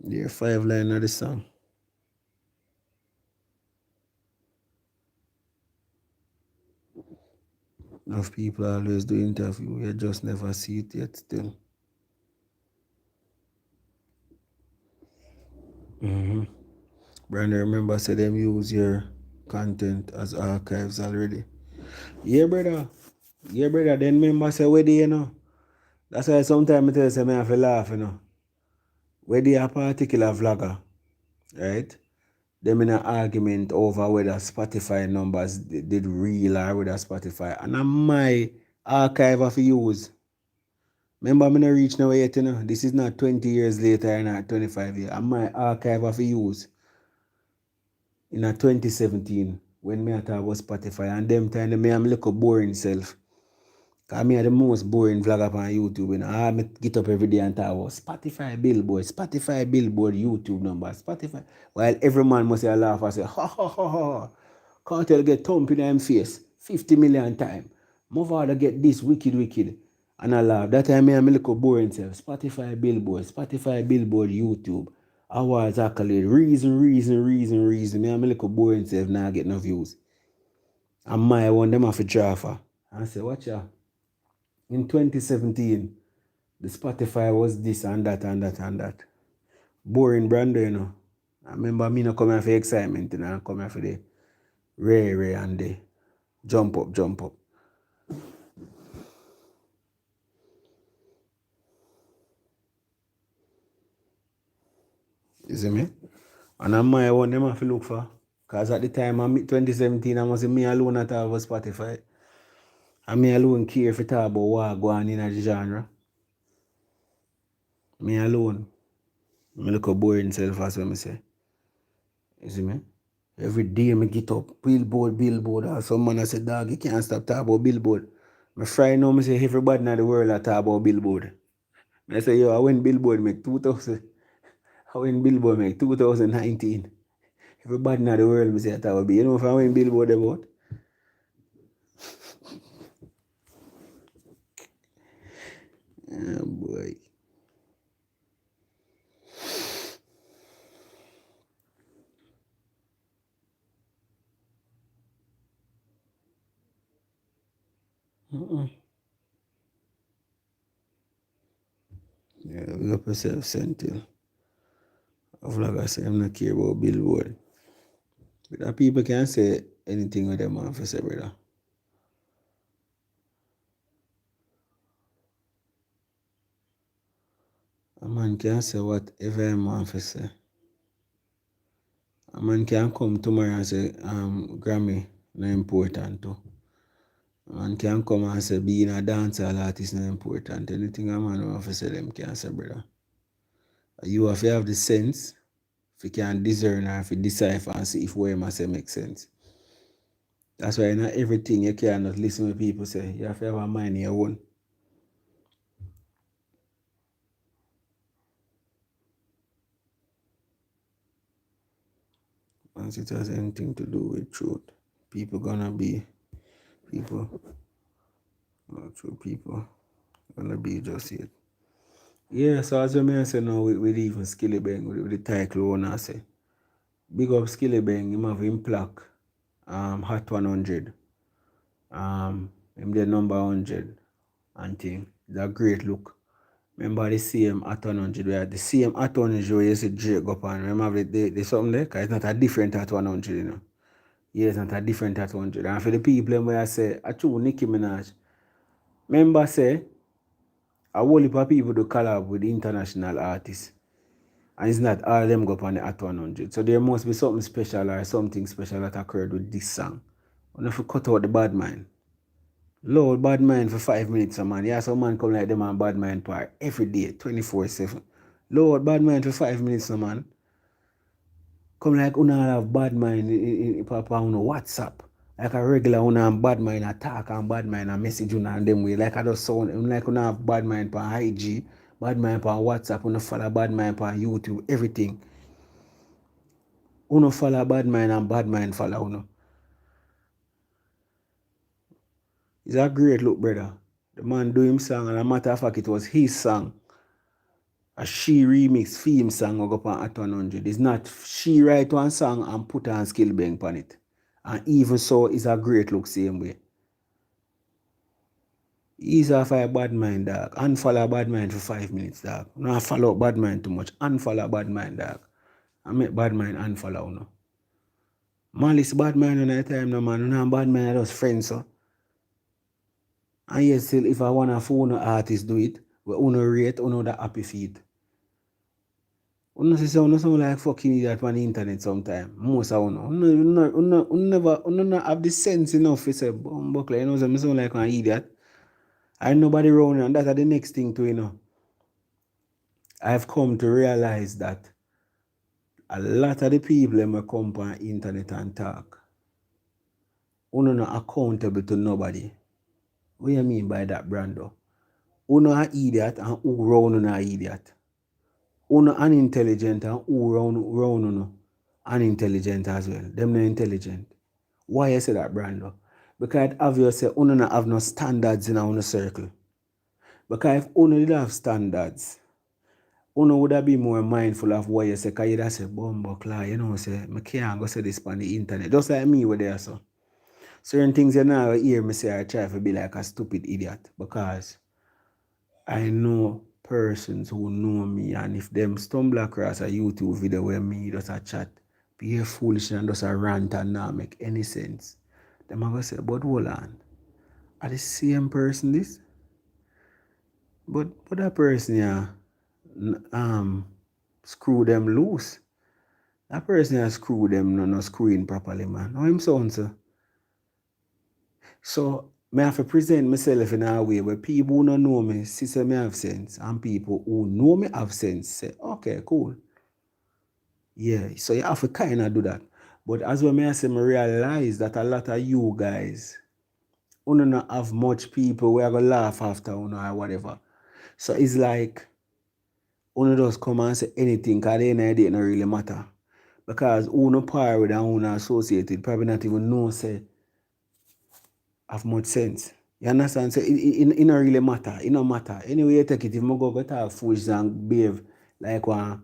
There are 5 lines of the song. Enough people always do interview, you just never see it yet still. Brandon, remember say them use your content as archives already. Yeah, brother. Then remember say where they, you know. That's why sometimes I tell you say I have to laugh, you know. Where they a particular vlogger, right? Them in an argument over whether Spotify numbers did real or whether Spotify. And my archive of use. Remember, I'm not reach now yet, you know. This is not 20 years later and not 25 years. And my archive of use in a 2017 when me talk about Spotify, and them time me am look a boring self. Cause me are the most boring vlogger on YouTube. You know? I get up every day and talk about Spotify Billboard, YouTube numbers, Spotify. While every man must say laugh and say, ha ha ha ha. Cartel get thump in them face 50 million times. My father get this wicked. And I laugh. That time I look a boring self. Spotify Billboard, YouTube. Awards, accolade. Reason. Me look a boring self now I get no views. And my one them have to draw for. And I say, watch out. In 2017, the Spotify was this and that. Boring brand, you know. I remember me not coming here for excitement, you know. I come here for the rare and the jump up. You see me? And I'm my one them have to look for. Because at the time, I'm 2017, I must say me alone at all was Spotify. And me alone care if it talk about what go on in the genre. Me alone. Me look a boring self as what I say. You see me? Every day me get up, Billboard. Or some man I say, dog, you can't stop talking about Billboard. My friend know me say everybody in the world I talk about Billboard. I say, yo, I went Billboard make 2000. I went Billboard make 2019. Everybody in the world me say I talk about. You know if I went Billboard about? Oh boy. Yeah, we got yourself Sentinel. Like I say, I'm not care about Billboard. But that people can say anything with them man for say, brother. A man can say whatever a man for say. A man can come tomorrow and say Grammy not important too. A man can come and say being a dancehall artist not important. Anything a man want to say them can say, brother. You have to have the sense if you can discern or if you decipher and see if what you say makes sense. That's why not everything you cannot listen to people say. You have to have a mind of your own. Once it has anything to do with truth, people gonna be people. Not true people gonna be just it. Yeah, so as I say now with even Skillibeng with the title owner say. Big up Skillibeng, him have him plaque, Hot 100. Him the number 100 and thing. It's a great look. Remember the same Hot 100 where the same Hot 100 where you see Drake up on. Remember the something there? Because it's not a different Hot 100, you know. Yeah, it's not a different Hot 100. And for the people where I say, I choose Nicki Minaj. Remember say, a whole heap of people do collab with international artists. And it's not all of them go up on the Hot 100. So there must be something special or something special that occurred with this song. And if you cut out the bad mind. Lord, bad mind for 5 minutes, man. Yeah, some man come like them on bad mind part every day, 24/7. Lord, bad mind for 5 minutes, man. Come like una have bad mind in papa on WhatsApp. Like a regular una have bad mind attack and bad mind and message una and them way. Like I just sound like una have bad mind on IG, bad mind on WhatsApp, una follow bad mind on YouTube, everything. Una follow bad mind and bad mind follow una. It's a great look, brother. The man do him song, and a matter of fact, it was his song. A she remix theme song go up on Hot 100. It's not she write one song and put on Skillibeng on it. And even so, it's a great look same way. He's off a bad mind, dog. Unfollow bad mind for 5 minutes, dog. No follow bad mind too much. Unfollow bad mind, dog. I make bad mind unfollow, no. Malice bad mind on that time, no man. No bad mind, I just friends, so. And yet still, if I want a phone artist do it, we uno rate, uno the happy feet. Uno sound like fucking idiot on the internet sometimes. Most of uno. Uno not have the sense enough to say, buckler, you know, so I sound like an idiot. And nobody around, and that's the next thing too, you know. I've come to realize that a lot of the people that come on the internet and talk, uno not accountable to nobody. What do you mean by that, Brando? Uno an idiot and who round uno an idiot. Uno unintelligent and who round uno unintelligent as well. Them not intelligent. Why you say that, Brando? Because obviously uno not have no standards in our circle. Because if uno did have standards, uno would have been more mindful of what you say. Because you'd have said, Bumbleclaw, you know, say, I can't go say this on the internet. Just like me with there, so. Certain things you now hear me say I try to be like a stupid idiot. Because I know persons who know me, and if them stumble across a YouTube video where me just a chat, be foolish and just a rant and not make any sense, them are going to say, but hold on, are the same person this? But that person, yeah, screw them loose. That person has screw them, no screwing properly, man. How him sound, sir? So, I have to present myself in a way where people who don't know me see say me have sense, and people who know me have sense say, okay, cool. Yeah, so you have to kind of do that. But as well, I realize that a lot of you guys Uno not have much people we are gonna laugh after uno or whatever. So it's like uno just come and say anything because the end of the day it not really matter. Because uno par with and uno associated probably not even know say have much sense. You understand? So it not really matter. It no matter. Anyway you take it, if I go talk foolish and behave like one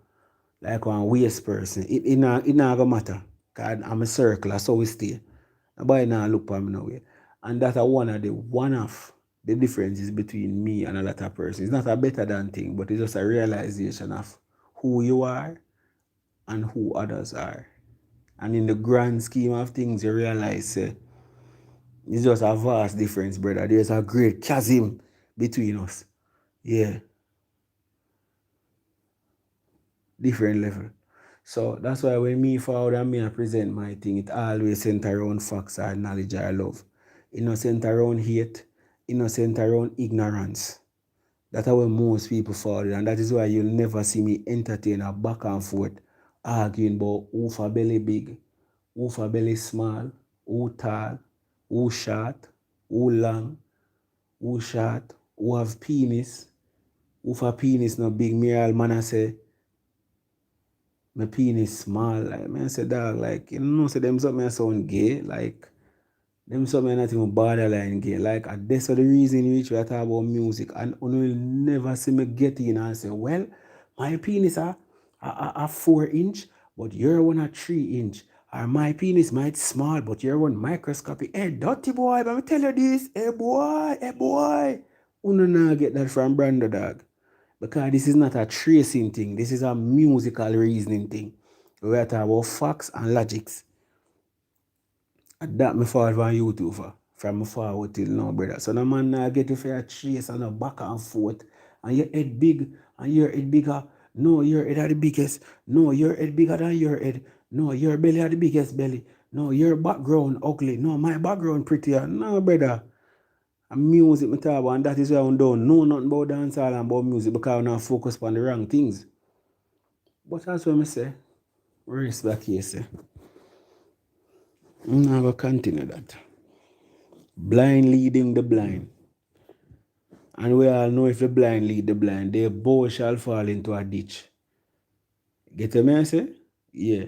waste person, it not gonna matter. Cause I'm a circle, that's how we stay. Nobody now look for me no way. And that's one of the differences between me and a lot of persons. It's not a better than thing, but it's just a realization of who you are and who others are. And in the grand scheme of things, you realize it's just a vast difference, brother. There's a great chasm between us. Yeah. Different level. So that's why when me forward and me I present my thing, it always center around facts or knowledge or love. It not center around hate, it not center around ignorance. That's how most people forward. And that is why you'll never see me entertain a back and forth arguing about who for belly big, who for belly small, who tall, who short, who long, who short, who have penis, who for penis not big. Me all man I say my penis small. Like man say dog, like you know say them something sound gay, like them something not even borderline gay. Like that's the reason which we talk about music. And you will never see me get in and say, well, my penis a 4 inch, but your one a 3 inch. Or my penis might small, but your one microscopic. Hey, dirty boy, let me tell you this. Hey boy, hey boy. You not get that from Brando dog. Because this is not a tracing thing. This is a musical reasoning thing. We are talking about facts and logics. And that me forward on YouTube for. From me forward till now, brother. So no man now get you for a trace and a back and forth. And your head big and your head bigger. No, your head are the biggest. No, your head bigger than your head. No, your belly are the biggest belly. No, your background ugly. No, my background prettier. No, brother. And music me talk about, and that is why I don't know nothing about dancehall and about music because I now focus on the wrong things. But that's what I say. Race back here, say. I'm not going to continue that. Blind leading the blind. And we all know if the blind lead the blind, they both shall fall into a ditch. Get me, I say? Yeah.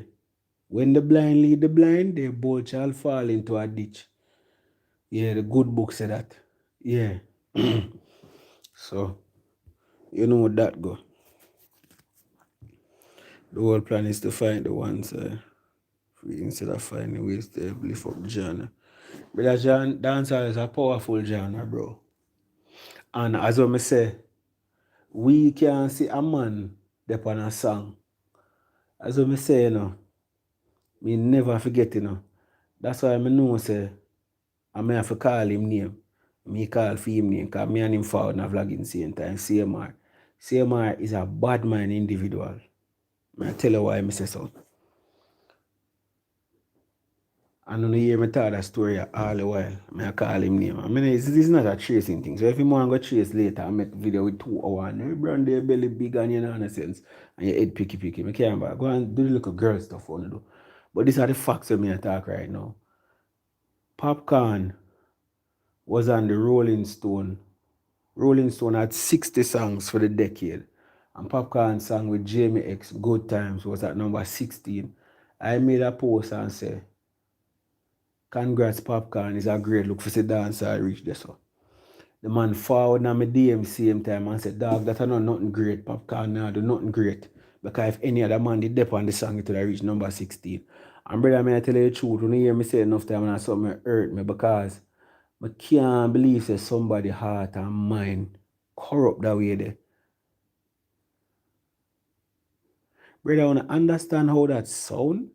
When the blind lead the blind, they both shall fall into a ditch. Yeah, the good book said that. Yeah. So, you know what that go. The whole plan is to find the ones instead of finding ways to lift up the genre. But that dancehall is a powerful genre, bro. And as I say, we can see a man dep on a song. As I say, you know, me never forget, you know. That's why I know say I may have to call him name. Me call for him name because me and him forward in a vlogging same time. CMR. CMR is a bad man individual. I tell you why I say so. And when you hear me tell that story all the while, I call him name. I mean, this is not a tracing thing. So if you want to go trace later, I make a video with 2 hours and every brand their belly big and you know, in a sense, and your head picky. I can't go and do the little girl stuff on do. But these are the facts of me I talk right now. Popcorn was on the Rolling Stone. Rolling Stone had 60 songs for the decade. And Popcorn sang with Jamie X, Good Times, was at number 16. I made a post and say, congrats, Popcorn. It's a great look for the dancer I reach this one. The man forward on my DM same time and said, dog, that are not nothing great. Popcorn now do nothing great. Because if any other man did dep on the song, it would have reached number 16. And brother, I tell you the truth, when you hear me say enough time and something hurt me because I can't believe that somebody's heart and mind corrupt that way there. Brother, I want to understand how that sound.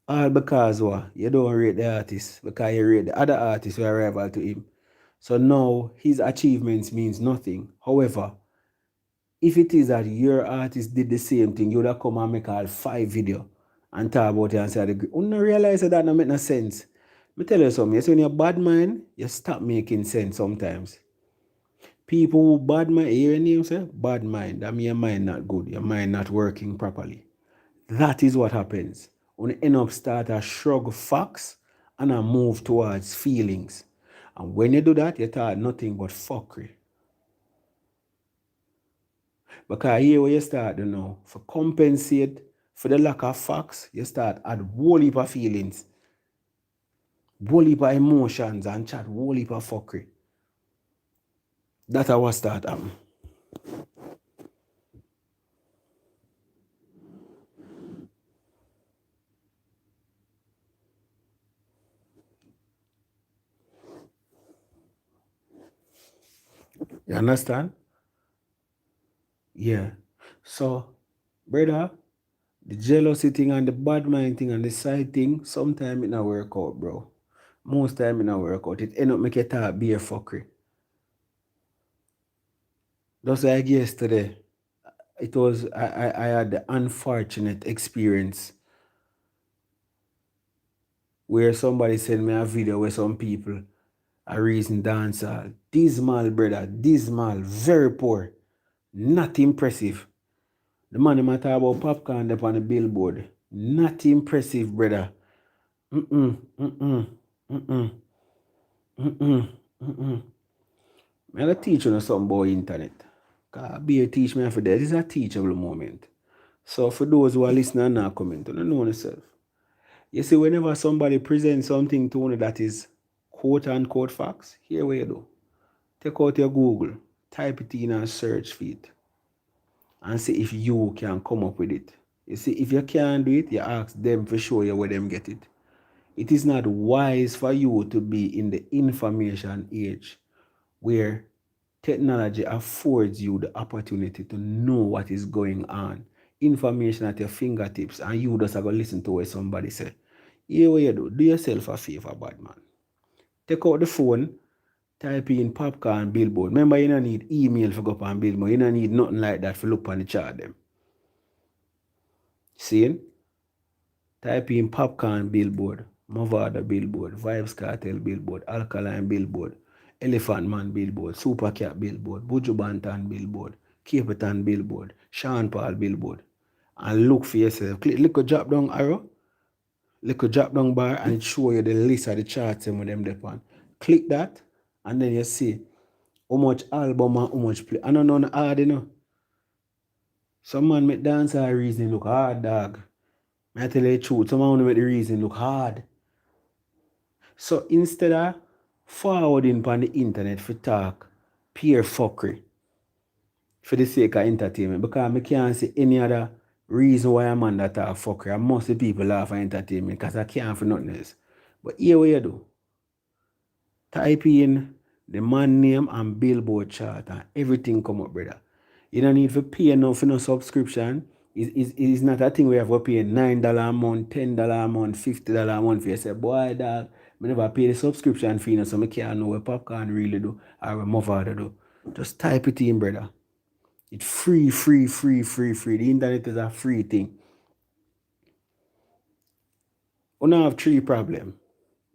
All because what? You don't rate the artist because you rate the other artists who are rival to him. So now his achievements means nothing. However, if it is that your artist did the same thing, you would have come and make all 5 videos and talk about it and say, you don't realize that don't make no sense. Me tell you something, when you're bad mind, you stop making sense sometimes. People who bad mind, you hear your name say? Bad mind. That means your mind not good, your mind not working properly. That is what happens. When you end up start to shrug facts and I move towards feelings. And when you do that, you thought nothing but fuckery. Because here where you start, for compensate for the lack of facts, you start add whole heap of feelings, whole heap of emotions, and chat whole heap of fuckery. That's how I start happening. You understand? Yeah. So, brother, the jealousy thing and the bad mind thing and the side thing, sometimes it not work out, bro. Most time it not work out. It end up make you talk be a fuckery. Just like yesterday, I had the unfortunate experience where somebody sent me a video where some people are raising dancehall. Dismal, brother, dismal, very poor, not impressive. The man might talk about popcorn up on the billboard. Not impressive, brother. Mm-mm, mm-mm, mm-mm, mm-mm, mm-mm. I'm going to teach you something about internet. Because be teach me for that. This is a teachable moment. So for those who are listening and not comment, don't know yourself. You see, whenever somebody presents something to you that is quote unquote facts, here what you do. Take out your Google, type it in and search for it, and see if you can come up with it. You see, if you can't do it, you ask them for show you where them get it. It is not wise for you to be in the information age where technology affords you the opportunity to know what is going on. Information at your fingertips, and you just go listen to what somebody say. Here what you do. Do yourself a favor, bad man. Take out the phone, type in popcorn billboard. Remember, you don't need email for go up on billboard. You don't need nothing like that for look on the chart them. See? Type in popcorn billboard, Movada billboard, Vibes Cartel billboard, Alkaline billboard, Elephant Man billboard, Super Cat billboard, Buju Banton billboard, Capeton billboard, Sean Paul billboard. And look for yourself. Click little drop down arrow, little drop down bar, and it show you the list of the charts and with them depend. Click that, and then you see how much album and how much play. I don't know hard, Some man make dancehall reason look hard, dog. I tell you the truth, some man make the reason look hard. So instead of forwarding on the internet for talk, pure fuckery for the sake of entertainment, because I can't see any other reason why a man that talk fuckery. And most of the people laugh for entertainment because I can't for nothing else. But here what you do, type in the man name and billboard chart and everything come up, brother. You don't need to pay enough for no subscription. It's not a thing where you have to pay $9 a month, $10 a month, $50 a month for you say, boy, dog, I never pay the subscription fee, so I can't know what popcorn really do or what Movada do. Just type it in, brother. It's free, free, free, free, free. The internet is a free thing. You don't have three problems.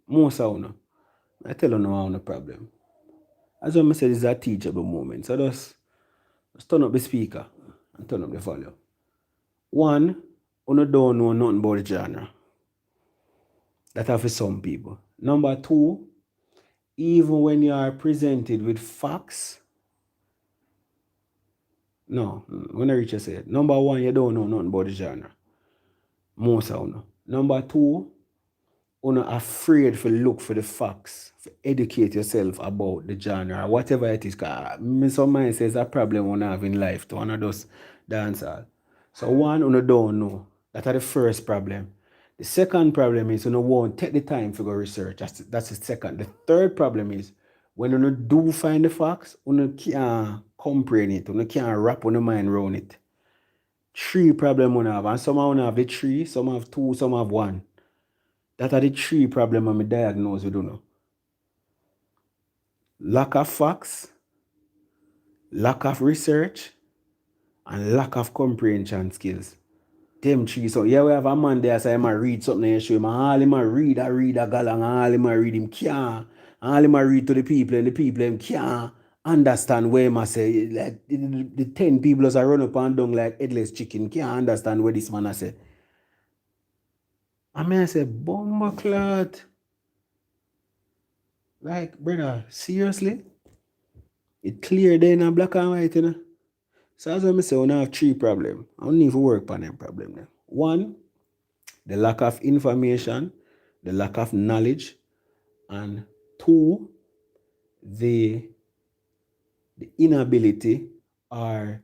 Most of you. I tell you no I have no problem. As I said, it's a teachable moment. So just turn up the speaker and turn up the volume. One, you don't know nothing about the genre. That are for some people. Number two, even when you are presented with facts, no, when I reach I say, number one, you don't know nothing about the genre. Most of you. Number two, you're not afraid to look for the facts, to educate yourself about the genre, whatever it is. Because some man says a problem one have in life to one of those dancehall. So one, you don't know. That's the first problem. The second problem is you won't take the time to go research. That's the second. The third problem is when you do find the facts, you can't comprehend it. You can't wrap your mind around it. Three problems you have. And some have the three, some have two, some have one. That are the three problems I'm diagnosed with. Lack of facts, lack of research, and lack of comprehension skills. Them three. So here we have a man there, so I might read something and show him. All him read a galang, all him read him can't. All him read to the people, and the people him can't understand where him say. Like the 10 people as I run up and down like headless chicken, can't understand where this man I say. I mean I say, bomba clot. Like, brother, seriously? It clear there in a black and white, you know? So as I say, we have three problems. I don't need to work on them problem then. One, the lack of information, the lack of knowledge, and two, the inability or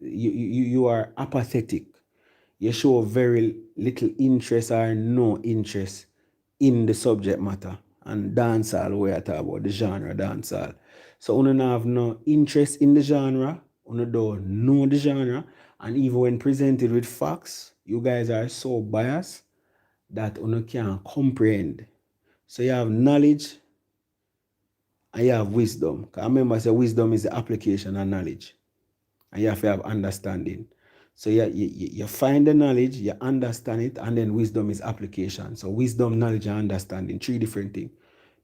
you are apathetic. You show very little interest or no interest in the subject matter. And dancehall, we are talking about the genre dancehall. So you don't have no interest in the genre, you don't know the genre, and even when presented with facts, you guys are so biased that you can't comprehend. So you have knowledge and you have wisdom. Because remember, say wisdom is the application of knowledge. And you have to have understanding. So you find the knowledge, you understand it, and then wisdom is application. So wisdom, knowledge, and understanding, three different things.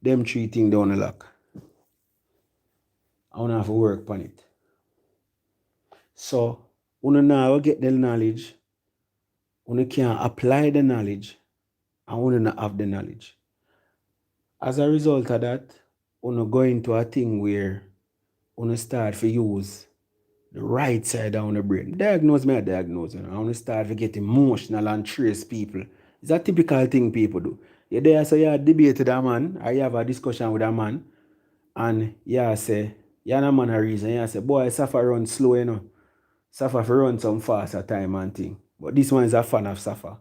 Them three things don't lack. I want to have to work on it. So, you now get the knowledge, you can apply the knowledge, and you not have the knowledge. As a result of that, you go into a thing where you start to use the right side of the brain. Diagnose me a diagnose. You know. I want to start to get emotional and trace people. It's a typical thing people do. You're there, so you debate with a man, or you have a discussion with a man, and you say, you're not a man a reason. You say, boy, Safa run slow, you know. Safa run some faster time and thing. But this one is a fan of Safa.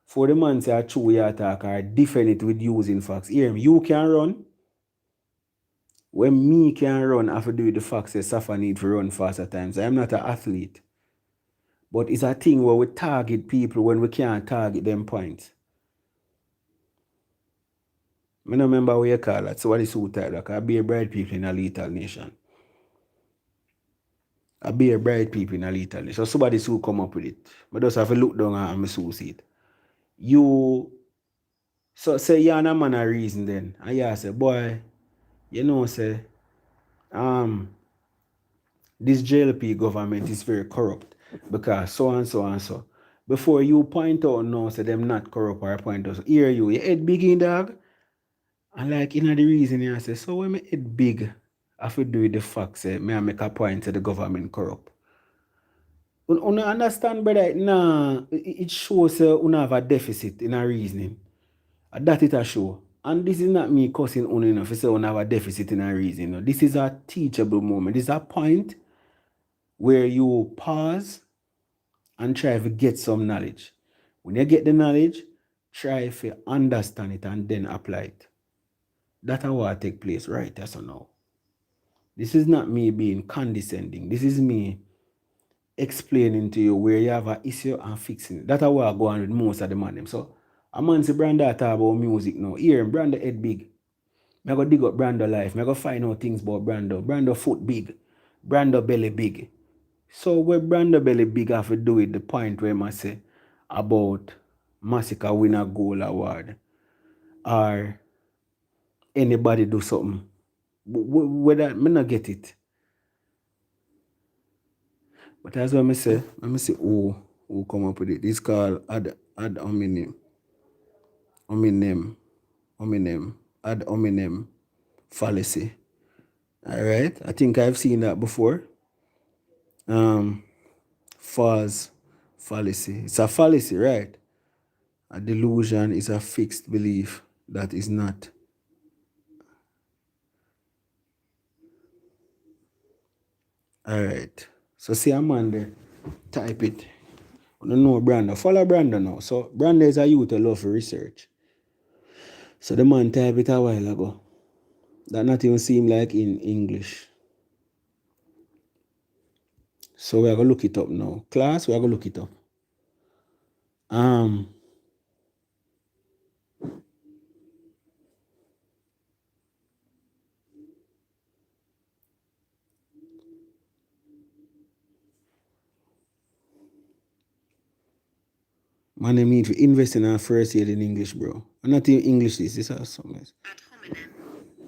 For the man say a true you attack or defend it with using facts. Hear me, you can run. When me can run, I have to do with the facts that Safa need to run faster times. I am not an athlete. But it's a thing where we target people when we can't target them points. I don't remember what you call that. So what is so tight? Like I be bright people in a lethal nation. I be bright people in a lethal nation. So somebody who come up with it. But just have to look down and I see it. You so say you're a man a reason then. And you say, boy, you know, say, this JLP government is very corrupt because so and so and so. Before you point out no, say them not corrupt or point out, hear you, your head big in dog. And like the reason I say, so when my head big, I have to do with the facts, may I make a point to the government corrupt. You understand, brother? Nah, it shows you have a deficit in a reasoning. That it a show. And this is not me cussing on enough. It's say you have a deficit in a reasoning. This is a teachable moment. This is a point where you pause and try to get some knowledge. When you get the knowledge, try to understand it and then apply it. That's how it take place right as of now. This is not me being condescending. This is me explaining to you where you have an issue and fixing it. That's how I go on with most of the man. So a man say Branda talk about music now. Here, Branda head big. I go dig up Branda life. I go find out things about Branda. Branda foot big. Branda belly big. So where Branda belly big have to do with the point where I say about Masicka win a gold award or anybody do something. Whether I not get it. But as what I say, let me see who come up with it. This called ad ad hominem fallacy. All right, I think I've seen that before. False fallacy. It's a fallacy, right? A delusion is a fixed belief that is not. All right. So see a man there, type it. I don't know Brandon. Follow Brandon now. So Brandon is a youth who love research. So the man type it a while ago. That not even seem like in English. So we're gonna look it up now. Class, we're gonna look it up. Man, I need to invest in our first year in English, bro. I'm not even English this is something else. Ad hominem.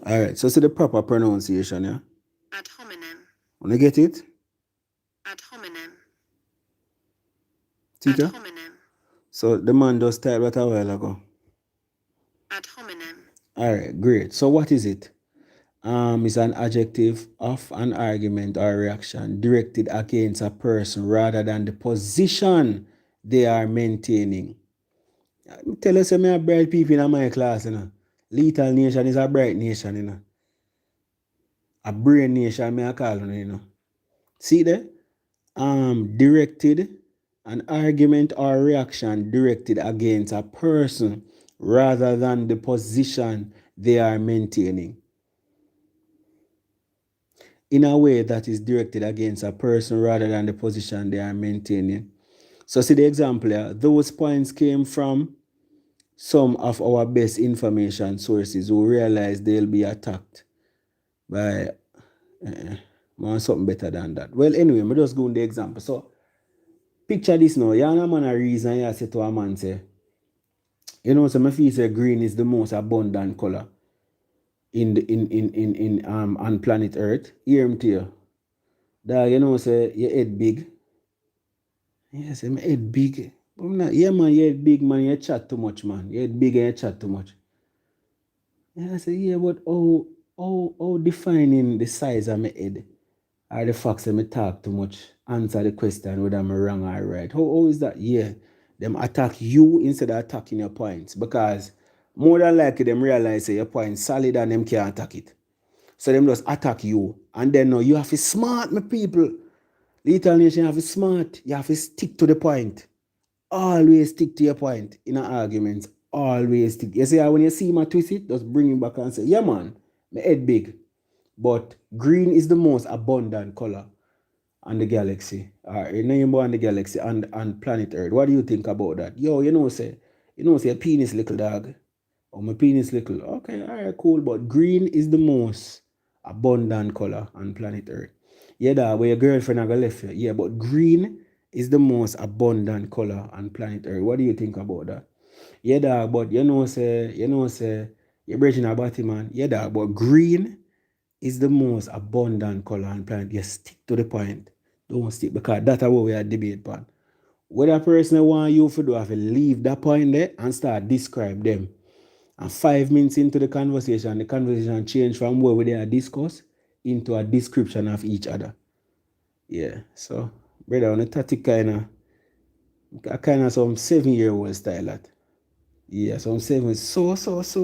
Alright, so the proper pronunciation, yeah? Ad hominem. Wanna get it? Ad hominem. Teacher? Ad hominem. So the man just typed that a while ago. Ad hominem. All right, great. So what is it? Is an adjective of an argument or reaction directed against a person rather than the position they are maintaining. Tell us, me a bright people in my class, you know. Lethal Nation is a bright nation, you know. A brain nation, me a call it, you know. See there? Directed, an argument or reaction directed against a person rather than the position they are maintaining. In a way that is directed against a person rather than the position they are maintaining. So see the example here. Those points came from some of our best information sources who realize they'll be attacked by something better than that. Well, anyway, me just go in the example. So picture this now. You know, man, a reason you say to a man say, you know, so my feel say green is the most abundant color in the in on planet Earth. Hear him to you. Dog, you know, say your head big. Yeah, say my head big. But not, yeah, man, your head big, man. You chat too much, man. Your head big and you chat too much. Yeah, I say, yeah, but how defining the size of my head or the fact that I talk too much answer the question whether I'm wrong or right. How is that? Yeah, them attack you instead of attacking your points because more than likely them realize that your point solid and them can't attack it. So them just attack you. And then now you have to smart, my people. Little nation, you have to smart. You have to stick to the point. Always stick to your point in an argument. Always stick. You see, when you see my twist it, just bring it back and say, yeah, man, my head big. But green is the most abundant color on the galaxy. In on the galaxy and planet Earth. What do you think about that? Yo, say a penis little dog. Oh, my penis little. Okay, all right, cool. But green is the most abundant color on planet Earth. Yeah, dog, where your girlfriend are gonna left you. Yeah, but green is the most abundant color on planet Earth. What do you think about that? Yeah, dog, but say, you're breaking a body, man. Yeah, dog, but green is the most abundant color on planet. You stick to the point. Don't stick because that's what we are debate on. What a person want you to do, have to leave that point there and start describe them. And 5 minutes into the conversation change from where they are discuss into a description of each other. Yeah, so brother, on a tactic kind of some 7-year-old style that. Yeah, some 7. So,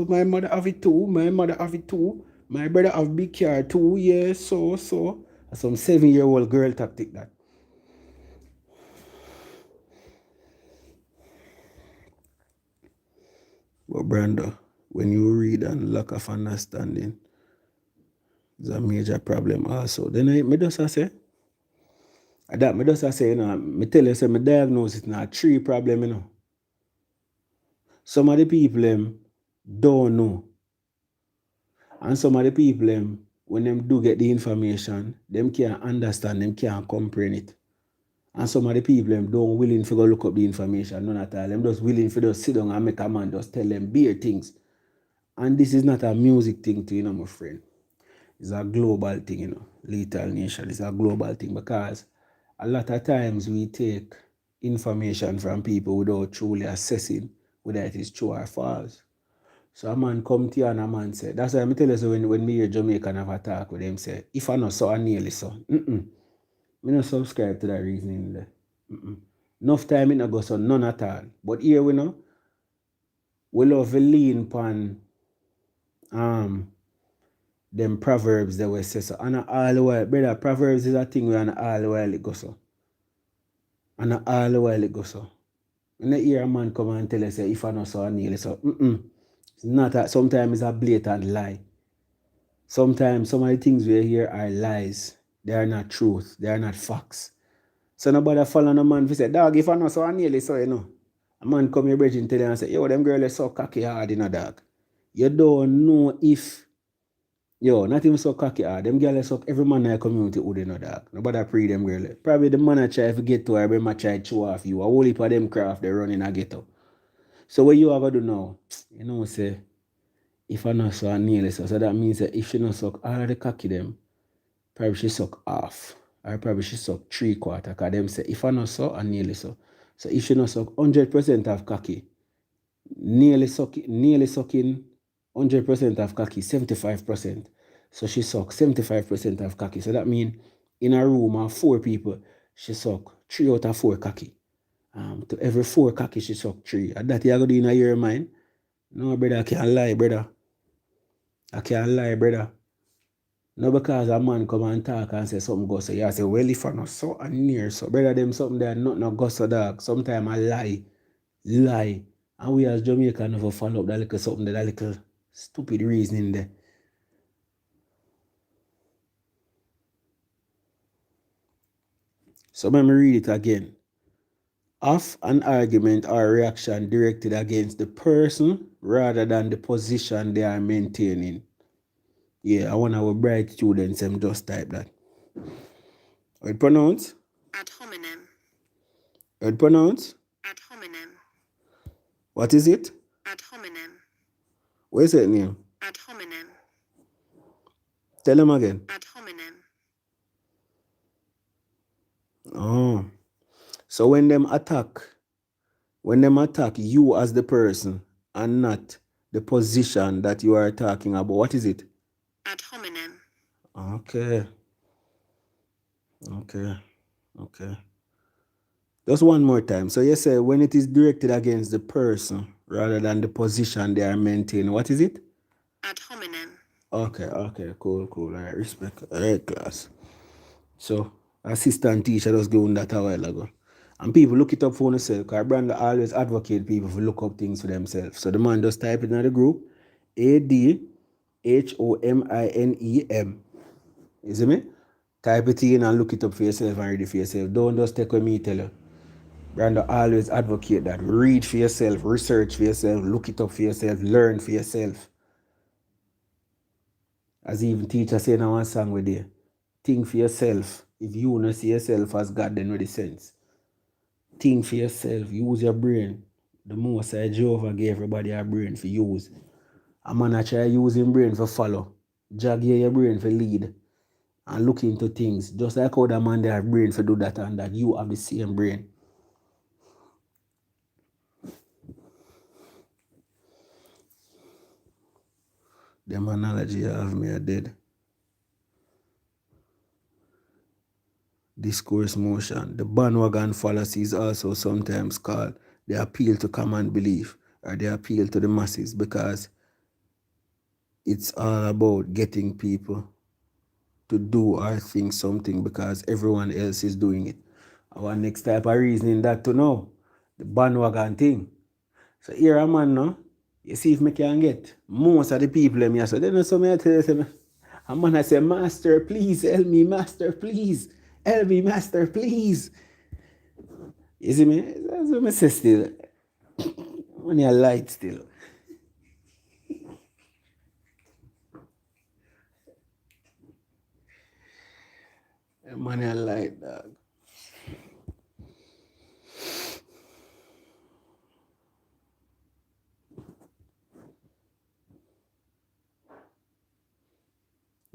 my mother have it too. My mother have it too. My brother have big car too. Yeah, so. Some 7-year-old girl tactic that. But Brando, when you read and lack of understanding, it's a major problem also. Then me just say, that me just say, me tell you, say, me diagnose it now 3 problem, Some of the people don't know. And some of the people when them do get the information, them can't understand, them can't comprehend it. And some of the people don't willing to go look up the information, none at all. Them just willing to just sit down and make a man just tell them bare things. And this is not a music thing too, my friend. It's a global thing, Lethal Nation. It's a global thing because a lot of times we take information from people without truly assessing whether it is true or false. So a man come to you and a man say, that's why I tell you so when me hear Jamaican have a talk with them say, if I know so, I nearly so. Me not subscribe to that reasoning there. Enough time it not go so, none at all. But here we know, we love to lean upon them proverbs that we say so. And all the while, brother, proverbs is a thing where and all the while it go so. And all the while it go so. When you hear a man come and tell you say, if I know so, I nearly so. It's not that. Sometimes it's a blatant lie. Sometimes some of the things we hear are lies. They are not truth. They are not facts. So nobody follow no man who say, dog, if I know so, I nearly so, A man come your bridge and tell you and say, yo, them girls are so cocky hard, dog. You don't know if, not even so cocky hard. Them girls suck every man in the community who they know, dog. Nobody pre them girls. Probably the man I try to get to her, every man try to show off you. A whole heap of them craft they run in a ghetto. So what you have to do now, say, if I not so, I nearly so. So that means that if she not suck all of the cocky them, probably she suck half. Or probably she suck 3/4. Because them say, if I not so, I nearly so. So if she not suck 100% of cocky, nearly sucking 100% of cocky, 75%. So she suck 75% of cocky. So that means in a room of 4 people, she suck 3 out of 4 cocky. To every 4 cocky, she suck 3. And that you are going to do in your mind? No, brother, I can't lie, brother. I can't lie, brother. No, because a man come and talk and say something go so you say, well, if I not so and near, so brother, them something there not no go so dog. Sometimes I lie. And we as Jamaican never follow up that little something, that little stupid reasoning there. So let me read it again. Of an argument or reaction directed against the person rather than the position they are maintaining. Yeah, I want our bright students them just type that. How it pronounce? Ad hominem. How it pronounce? Ad hominem. What is it? Ad hominem. What is it name? Ad hominem. Tell him again. Ad hominem. Oh. So when them attack you as the person and not the position that you are talking about, what is it? Ad hominem. Okay. Just one more time. So you say when it is directed against the person rather than the position they are maintaining, what is it? Ad hominem. Okay, cool. All right, respect. All right, class. So, assistant teacher was doing that a while ago. And people look it up for themselves, because Brandon always advocate people to look up things for themselves. So the man just type it in the group, ADHOMINEM. You see me? Type it in and look it up for yourself and read it for yourself. Don't just take what me tell you. Brandon always advocate that. Read for yourself, research for yourself, look it up for yourself, learn for yourself. As even teacher say in one song with you, think for yourself. If you don't see yourself as God, then with the sense. Think for yourself. Use your brain. The Most High Jehovah gave everybody a brain for use. A man a try using brain for follow. Jah give your brain for lead. And look into things. Just like how the man they have brain for do that and that. You have the same brain. Them analogy have me a dead. Discourse motion. The bandwagon fallacy is also sometimes called the appeal to common belief or the appeal to the masses, because it's all about getting people to do or think something because everyone else is doing it. Our next type of reasoning that to know the bandwagon thing. So here a man now, you see if me can get most of the people them here. So then some I tell you, a man I say, Master, please help me, Master, please. Help me, Master, please. You see me? That's what I say still. When you light still. Man, you light, dog.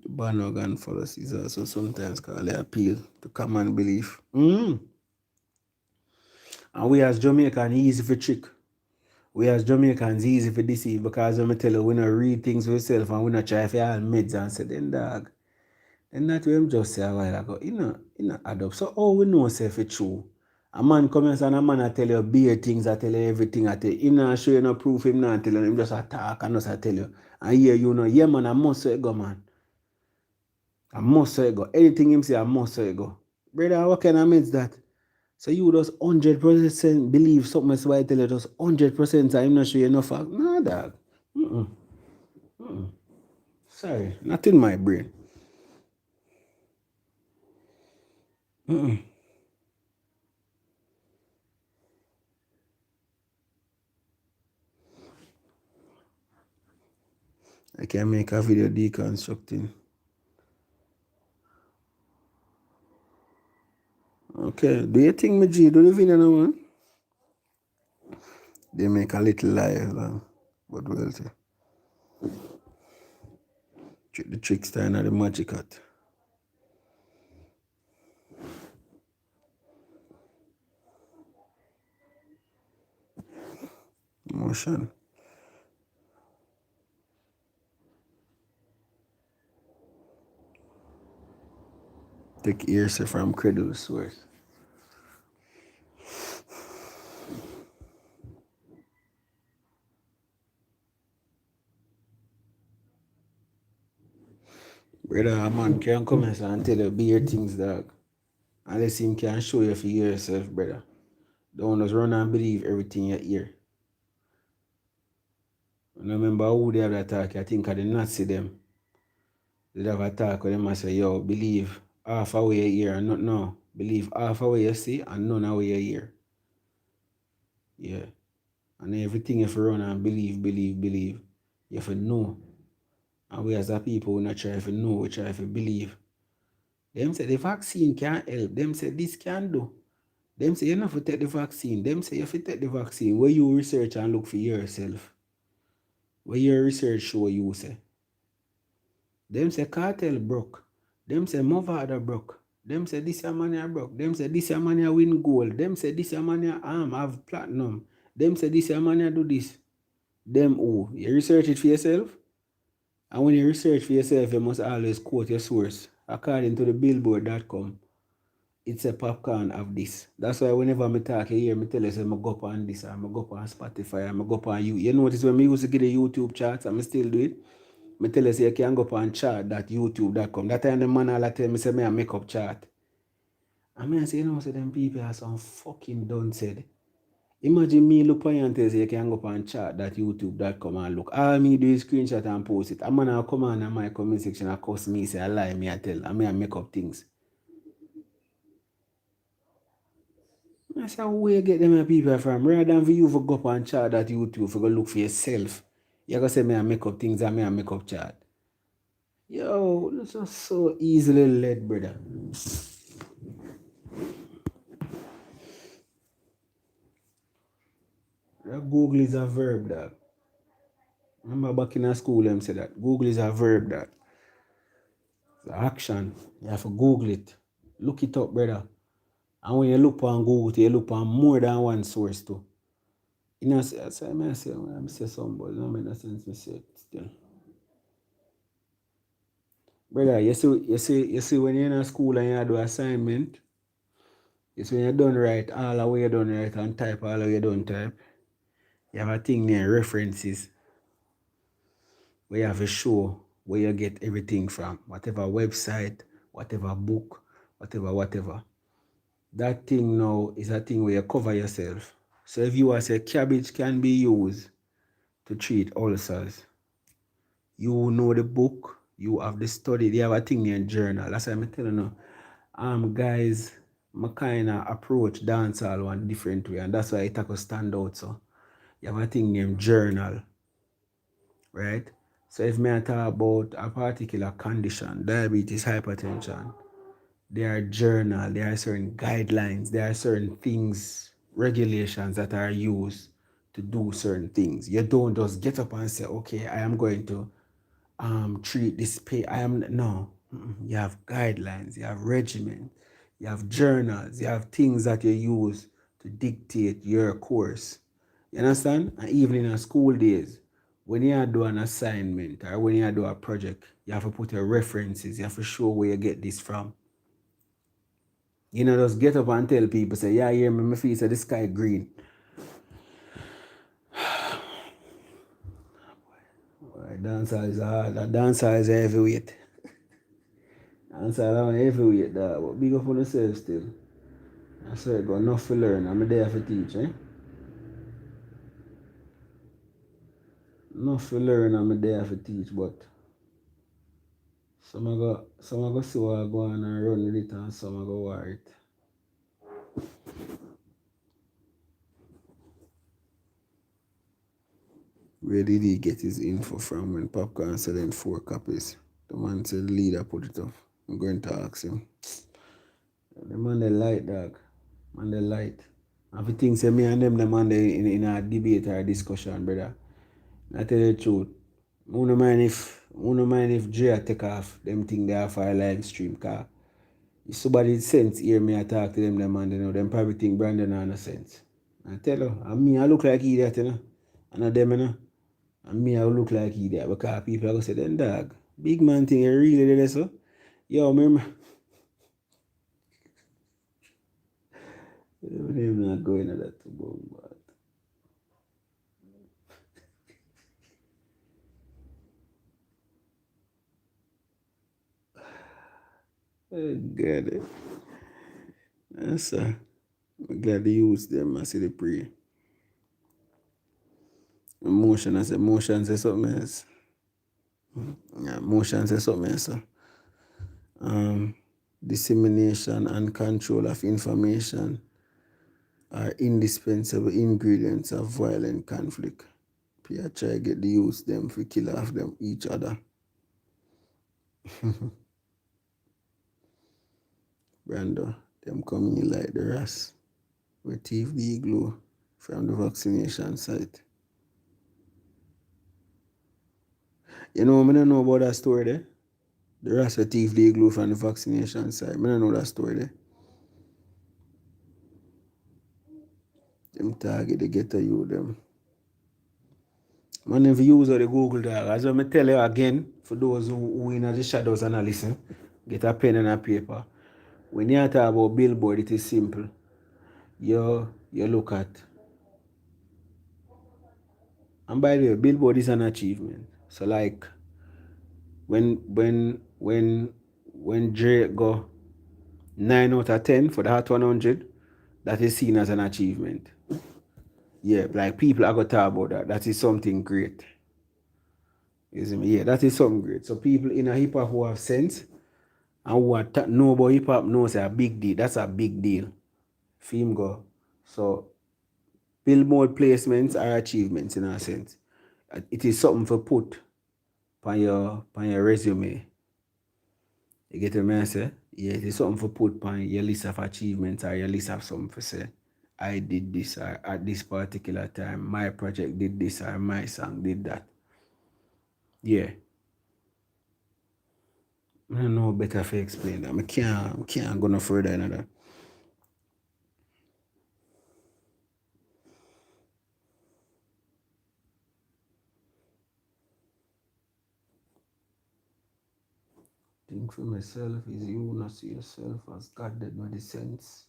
The bandwagon fallacies also sometimes called the appeal to common belief. And we as Jamaican easy for trick. We as Jamaicans easy for deceive, because when I tell you we don't read things for yourself and we not try for all meds and say then dog. And that way I'm just say a while ago. You know add up. So how we know say it's true? A man comes and a man I tell you bare things, I tell you everything, I tell you. Him not show you no proof, him not tell you, him just attack and just I tell you. And here you know, yeah man, I must say go, man. I must say go. Anything him say, I must say go. Brother, what kind of meds that? So you just 100% believe something else why I tell you just 100% I'm not sure you enough fact. No, dog. Sorry, not in my brain. I can make a video deconstructing. Okay, do you think me G do the video now, man? They make a little live, but we'll see. The trickster and the magic hat. Motion. Take hearsay from credible source. Brother, a man can come and tell you bare things, dog. Unless him can show you for yourself, brother. Don't just run and believe everything you hear. And remember who they have that talk, I think of the Nazi them. They have a talk where them say, yo, believe half of what you hear and not no. Believe half of what you see and none of what you hear. Yeah. And everything you have to run and believe. You have to know. And we as a people, we not try to know, we try to believe. Them say the vaccine can't help. Them say this can do. Them say you don't have to take the vaccine. Them say you have to take the vaccine. Where you research and look for yourself. Where your research show you say. Them say cartel broke. Them say Movada broke. Them say this money broke. Them say this money win gold. Them say this money have platinum. Them say this money do this. Them who? You research it for yourself? And when you research for yourself, you must always quote your source. According to the Billboard.com, it's a popcorn of this. That's why whenever I talk, you hear me tell you, I'm go up on this, I'm go up on Spotify, I'm go up on you. You notice when I used to get the YouTube charts, I'm still do it. I tell you, say, you can go up on chart.youtube.com. That time the man all tell me, say, I make up chart. And I say, you know, say, them people are some fucking done said. Imagine me look on you and tell you, you can go up on chart.youtube.com and look. All me do is screenshot and post it. I'm going to come on in my comment section and cuss me, say, I lie, me I tell. I make up things. I say, where you get them people from? Rather than for you to go up and chart that YouTube, for go look for yourself. You go say, me I make up things and me I make up chart. Yo, that's just so easily led, brother. Google is a verb, dog. Remember back in school, them say that. Google is a verb, dog. It's action. You have to Google it. Look it up, brother. And when you look on Google, you look on more than one source too. You know, I say something, but no make no sense me say it still. Brother, you see when you're in school and you do assignment, it's when you're done right, all the way you're done right and type all the way you done type. You have a thing there, references, where you have a show where you get everything from. Whatever website, whatever book, whatever. That thing now is a thing where you cover yourself. So if you say cabbage can be used to treat ulcers, you know the book, you have the study, you have a thing in journal. That's why I'm telling you, guys, I kind of approach dancehall one different way, and that's why it could stand out. So you have a thing named journal, right? So if I talk about a particular condition, diabetes, hypertension, there are journal, there are certain guidelines, there are certain things, regulations that are used to do certain things. You don't just get up and say, okay, I am going to treat this pain. No. You have guidelines, you have regimen, you have journals, you have things that you use to dictate your course. You understand? And even in our school days, when you do an assignment or when you do a project, you have to put your references, you have to show where you get this from. You know, just get up and tell people, say, yeah, hear me, my face, say the sky green. Dancehall is hard. That dancehall is heavyweight. Dancehall is heavyweight, dog. But big up on yourself still. I swear, got enough to learn. I'm there to teach, eh? Enough to learn, I'm there to teach, but some I go see what I go on and run with it, and some I go war it. Where did he get his info from when Popcorn selling 4 copies? The man said the leader put it up. I'm going to ask him. The man they light, dog. Man they light. If you think say me and them the man they in a debate or a discussion, brother. I tell you the truth. I don't mind if Dre take off them thing they have for a live stream, cause if somebody sense hear me I talk to them man, they know them probably think Brandon has no sense. I tell you, and me I look like idiot, you know. And them, you know. And me I look like idiot because people are gonna say, then dog, big man thing you really did so. Yo, remember I'm not going to that bomb, but I get it. Yes, sir. I'm glad they use them. I see the pre. Emotions is something else. Yeah, emotions is something else. Um, Dissemination and control of information are indispensable ingredients of violent conflict. People try to get the use them for kill off them each other. Brando, them come in like the rest. We thief the igloo from the vaccination site. You know, I don't know about that story there. The rest of thief the igloo from the vaccination site. I don't know that story there. Them target the ghetto you them. Man, if you use the Google dog, as I tell you again, for those who in the shadows and listen, get a pen and a paper. When you talk about Billboard, it is simple. You look at, and by the way, Billboard is an achievement. So like when Drake go 9 out of 10 for the Hot 100, that is seen as an achievement. Yeah, like people are going to talk about that. That is something great. You see me? Yeah, that is something great. So people in a hip hop who have sense and who are know about hip hop knows a big deal. That's a big deal. Film go. So Billboard placements are achievements in a sense. It is something for put on your resume. You get what I say? Yeah, it is something for put on your list of achievements or your list of something for say. I did this or at this particular time. My project did this or my song did that. Yeah. I don't know better if I explain that. I can't go no further than that. Think for myself is you not see yourself as God did not the sense.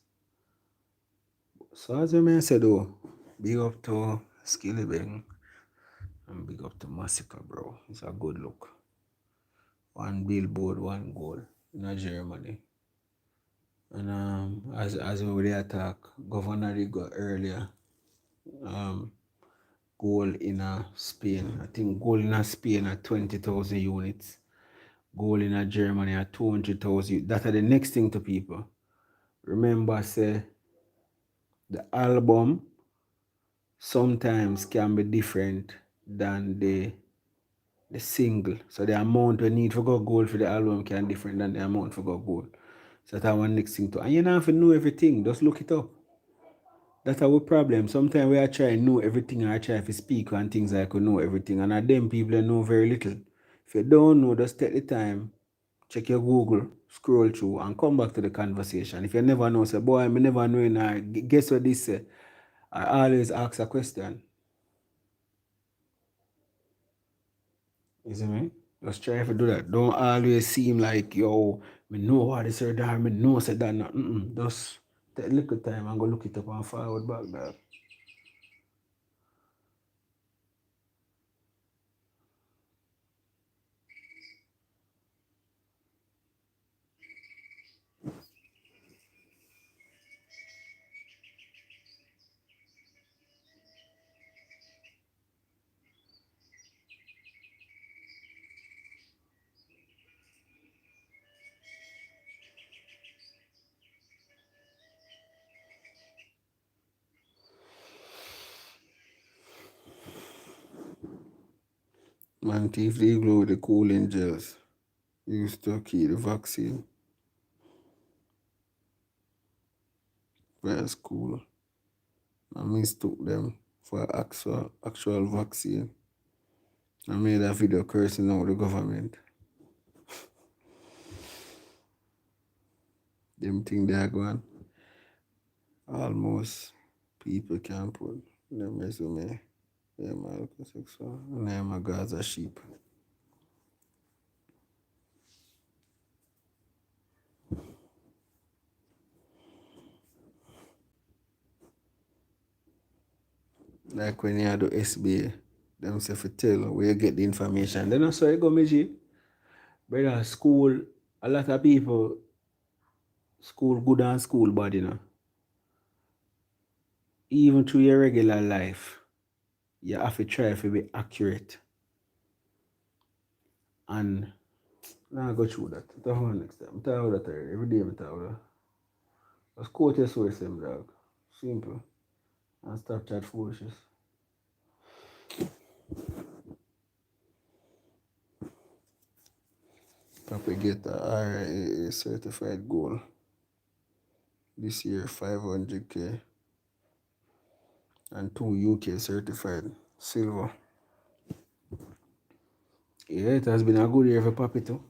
So as I may say though, big up to Skillibeng and big up to Masicka, bro. It's a good look. One billboard, one goal in Germany. And as we were attack, Governor got earlier, goal in Spain. I think goal in Spain at 20,000 units. Goal in Germany at 200,000. That are the next thing to people. Remember, say the album sometimes can be different than the single. So the amount we need for go gold for the album can be different than the amount for go gold. So that's one next thing to. And you don't have to know everything. Just look it up. That's our problem. Sometimes we are trying to know everything and I try to speak on things like we know everything. And at them people know very little. If you don't know, just take the time, check your Google, scroll through and come back to the conversation. If you never know, say, boy, I never know, and guess what this say? I always ask a question. You see me? Just try to do that. Don't always seem like, yo, me know what this or that, me know said that. No. Just take a little time and go look it up and forward back there. Man, thief the igloo with the cooling gels. Used to keep the vaccine. Very cool. I mistook them for actual vaccine. I made a video cursing out the government. Them thing they are going. Almost people can put them resume. Yeah, man, sexual. And I'm a Gaza sheep. Like when you do SBA, them say for tell where you get the information. Then also you go Meji. Brother, school, a lot of people, school good and school bad, you know. Even through your regular life, you have to try to be accurate. And now I go through that. I'll talk about next time. I'm talking about that already. Every day I'm talking about that. Just quote your source, them dog. Simple. And stop chat foolishness. Probably get a RIAA certified goal. This year 500k. And 2 UK certified silver. Yeah, it has been a good year for Papi too.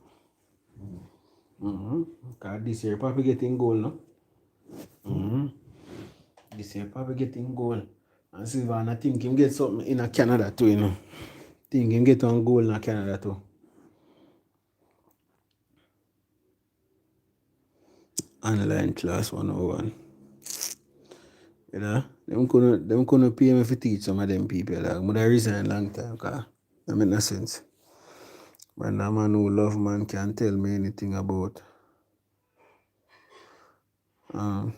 Because this year Papi getting gold, no? This year Papi getting gold. And silver, and I think him get something in Canada too, you know. Think him get on gold in Canada too. Online class 101. You know, them couldn't pay me to teach some of them people. Like, I resign long time because that make no sense. But no man who love man can tell me anything about 5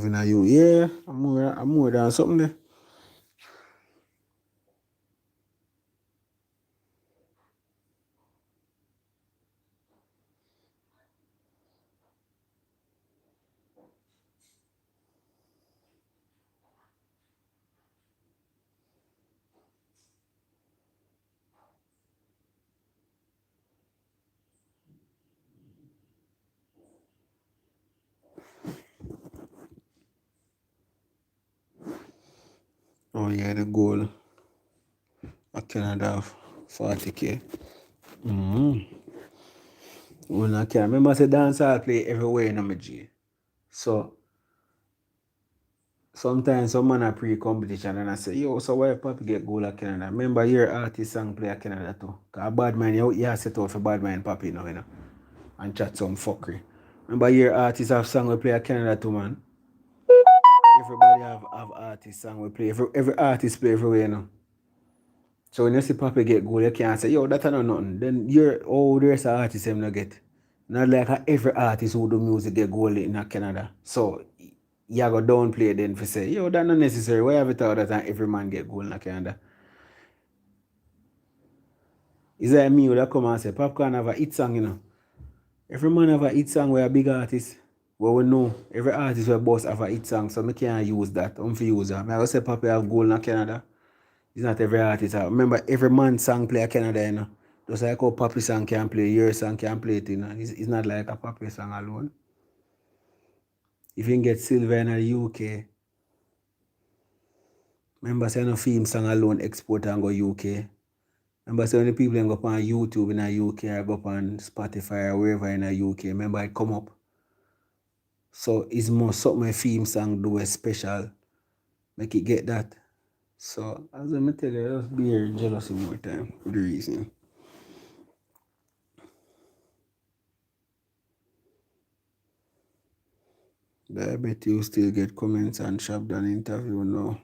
in a you. Yeah, I'm more than something there. Oh yeah, the goal. I cannot have 40k. When I can remember say dancehall play everywhere in my G. So sometimes some man a pre-competition and I say, yo, so why Papi get goal at Canada? Remember your artist song play at Canada too. Cause bad man, you set out for bad man Papi you know. And chat some fuckery. Remember your artist have song we play at Canada too, man. Everybody have artist song we play. Every artist play everywhere, you know. So when you see Papi get goal, you can't say, yo, that's not nothing. Then you're the rest of artists them not get. Not like every artist who do music get goal in Canada. So you go downplay then for say, yo, that's not necessary. Why have it thought that every man get goal in Canada? Is that me that come and say, Popcorn have a hit song, you know? Every man have a hit song where a big artist. Well, we know every artist where boss have a hit song, so I can't use that. I'm for use that. I say Papi have goal in Canada. It's not every artist. Remember, every man song play a Canada, you know. Just like how Papi song can play, your song can play it, you know. It's not like a Papi song alone. If you can get silver in the UK, remember, say no film song alone export and go UK. Remember, say when the people go up on YouTube in the UK or go up on Spotify or wherever in the UK, remember it come up. So it's more something a film song do a special. Make it get that. So as I tell you, just be here jealous more time for the reason. But I bet you still get comments and shop done interview now.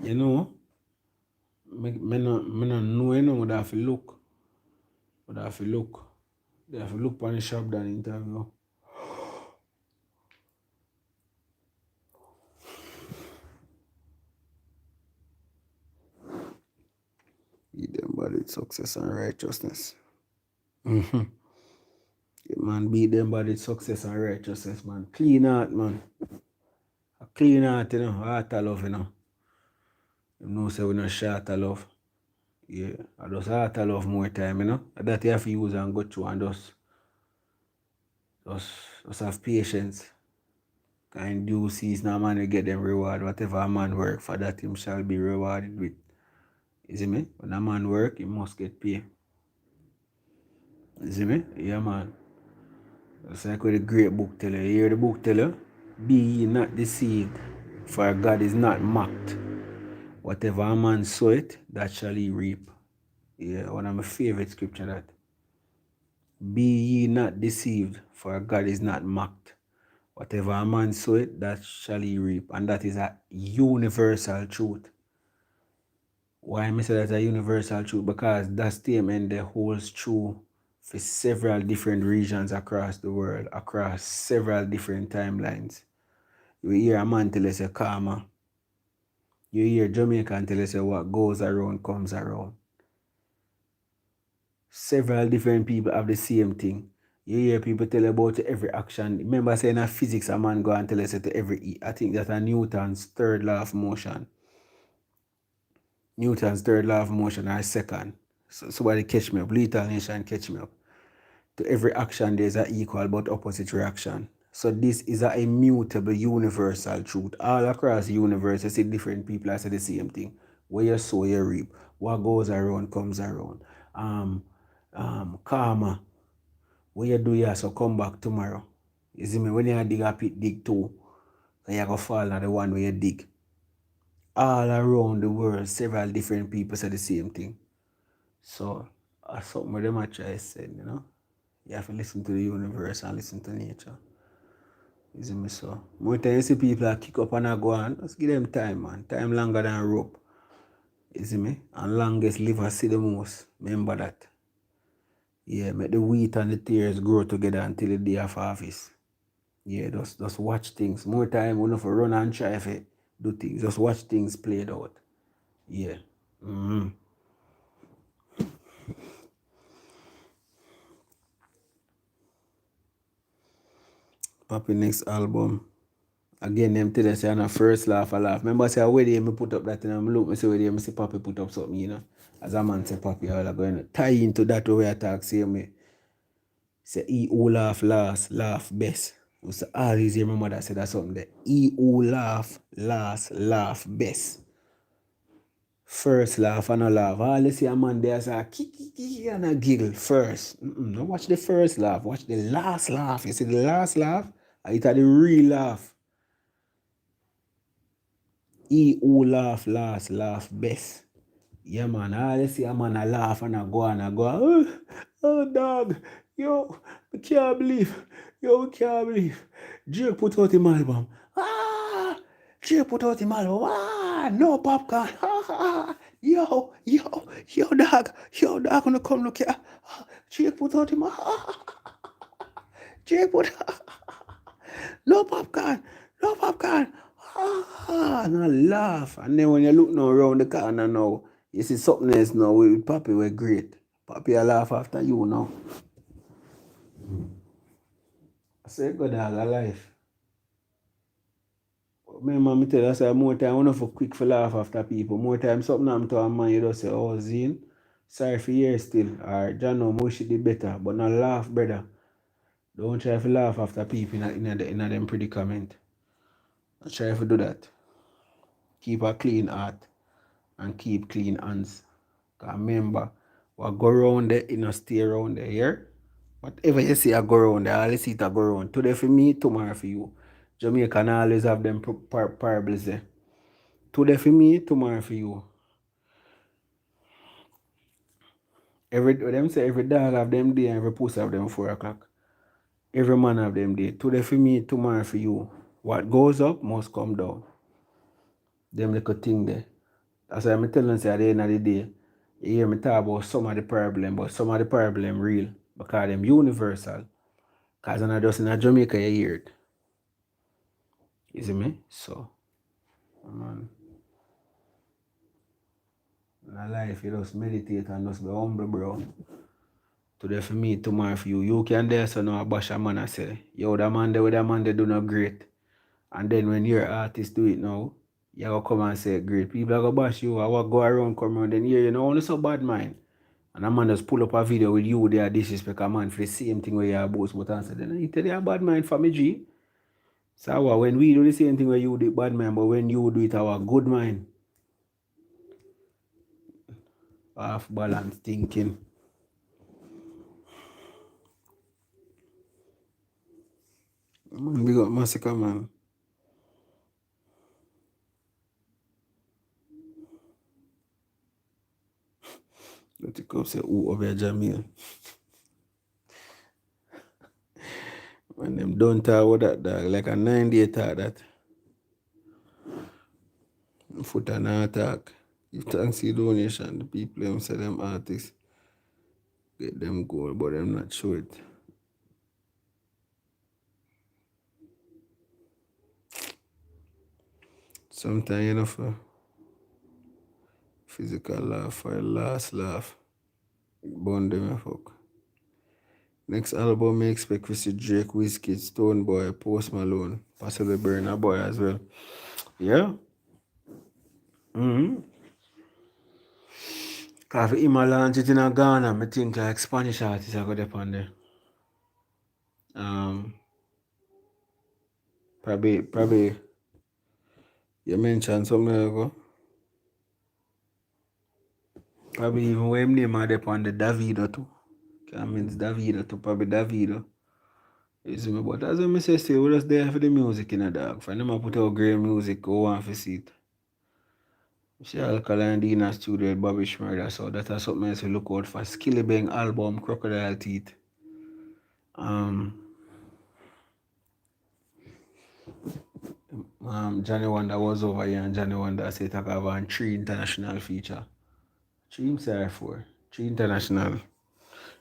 You know, me no know you know what I have to look. What I have to look. They have to look on the shop done interview. Beat them body with success and righteousness. Yeah, man, beat them body with success and righteousness, man. Clean heart, man. A clean heart, you know, heart of love, you know. You know, say we no short of love. Yeah, I just heart of love more time, you know. That you have to use and go through and just have patience. In due season, a man will get them reward. Whatever a man work for, that him shall be rewarded with. You see me? When a man work, he must get paid. You see me? Yeah, man. It's like what the great book tell you. You hear the book tell you? Be ye not deceived, for God is not mocked. Whatever a man sow it, that shall he reap. Yeah, one of my favorite scripture that. Be ye not deceived, for God is not mocked. Whatever a man sow it, that shall he reap. And that is a universal truth. Why I say that's a universal truth? Because that statement there holds true for several different regions across the world, across several different timelines. You hear a man tell us a karma. You hear Jamaican tell us what goes around comes around. Several different people have the same thing. You hear people tell about every action. Remember saying in physics, a man go and tell us to every, I think that's a Newton's third law of motion. Newton's third law of motion or second. So somebody catch me up. Lethal Nation catch me up. To every action there is an equal but opposite reaction. So this is a immutable universal truth. All across the universe, you see different people that say the same thing. Where you sow, you reap. What goes around comes around. Karma. What you do here, so come back tomorrow. You see me? When you dig a pit, dig two. So you go fall on the one where you dig. All around the world, several different people say the same thing. So that's something where them I try to say, you know. You have to listen to the universe and listen to nature. You see me? So more time you see people that kick up and go on, just give them time, man. Time longer than rope. You see me? And longest liver see the most. Remember that. Yeah, make the wheat and the tares grow together until the day of harvest. Yeah, just watch things. More time, we don't have to run and try to do things. Just watch things played out. Yeah. Papi next album. Again, them tell us on a first laugh a laugh. Remember I say where they me put up that and I look, me say where they me see Papi put up something, you know. As a man say Papi, all are going to tie into that way I talk, say me. Say he who laugh last, laugh best. We say all these years my mother said that something there. He who laugh last, laugh best. First laugh and a laugh. All you see a man there say kiki and a giggle first. No, watch the first laugh. Watch the last laugh. You see the last laugh? It's the real laugh. He who laugh last, laugh best. Yeah, man. All you see a man a laugh and a go and a go. Oh dog. Yo, I can't believe. Yo, I can't believe. Drake put out him album. Drake put out him album. No popcorn. Yo, dog. Yo, dog, gonna come look here. Drake put out him. Drake put no popcorn. No popcorn. And I laugh. And then when you look now around the corner now, you see something else now with Papi were great. Papi I laugh after you now. I say good dog a life. Remember me tell you, I say more time I not for quick for laugh after people. More time something happen to a man, you just say, oh Zine, sorry for years still. Or John no wish it did better. But not laugh, brother. Don't try to laugh after people in them predicament. Don't try to do that. Keep a clean heart and keep clean hands. Because remember, what go around there, you know, stay around there, yeah? Whatever you see I go around there, all you see it I go around. Today for me, tomorrow for you. Jamaican always have them parables there. Today for me, tomorrow for you. Them say every dog have them day and every pussy have them 4 o'clock. Every man have them day. Today for me, tomorrow for you. What goes up must come down. Them little thing there. That's why I'm telling you at the end of the day, you hear me talk about some of the problem, but some of the problem real. Because them universal. Because I'm not just in Jamaica you hear it. You see me? So, man. In life, you just meditate and just be humble, bro. Today for me, tomorrow for you. You can dare so now bash a man and say, yo, that man there do not great. And then when your artist do it now, you go come and say great. People are gonna bash you, I will go around, come around, then here you know only so bad mind. And a man just pull up a video with you there disrespect a man for the same thing where you are boast but answer. Then you tell you a bad mind for me, G. So when we do the same thing where you do bad mind, but when you do it our good mind. Half balance thinking. Man, big up Masicka, man. Let it come say, ooh, over Jamil. When them don't talk about that, dog, like a 9-day talk that. Foot and attack. Give thanks to donation. The people them say them artists get them goal, but them not show it. Sometimes you know for physical laugh for a last laugh. Bond them a fuck. Next album, I expect to see Drake, Wizkid, Stone Boy, Post Malone, possibly Burna Boy as well. Yeah. Cause if him launch it in a Ghana, I think like Spanish artists are going to on there. Probably you mentioned something ago. Probably even when him name are there on the Davido too. Can means Davido too, probably Davido. You see me? But as I say, still, we're just there for the music in a dog. For them, I put out great music, go on for see it. See Alkaline D in a studio with Bobby Schmurder, so that's something else to look out for. Skillibeng album, Crocodile Teeth. Johnny Wonder was over here and Johnny Wonder said I have 3 international feature. 3 himself 4. 3 international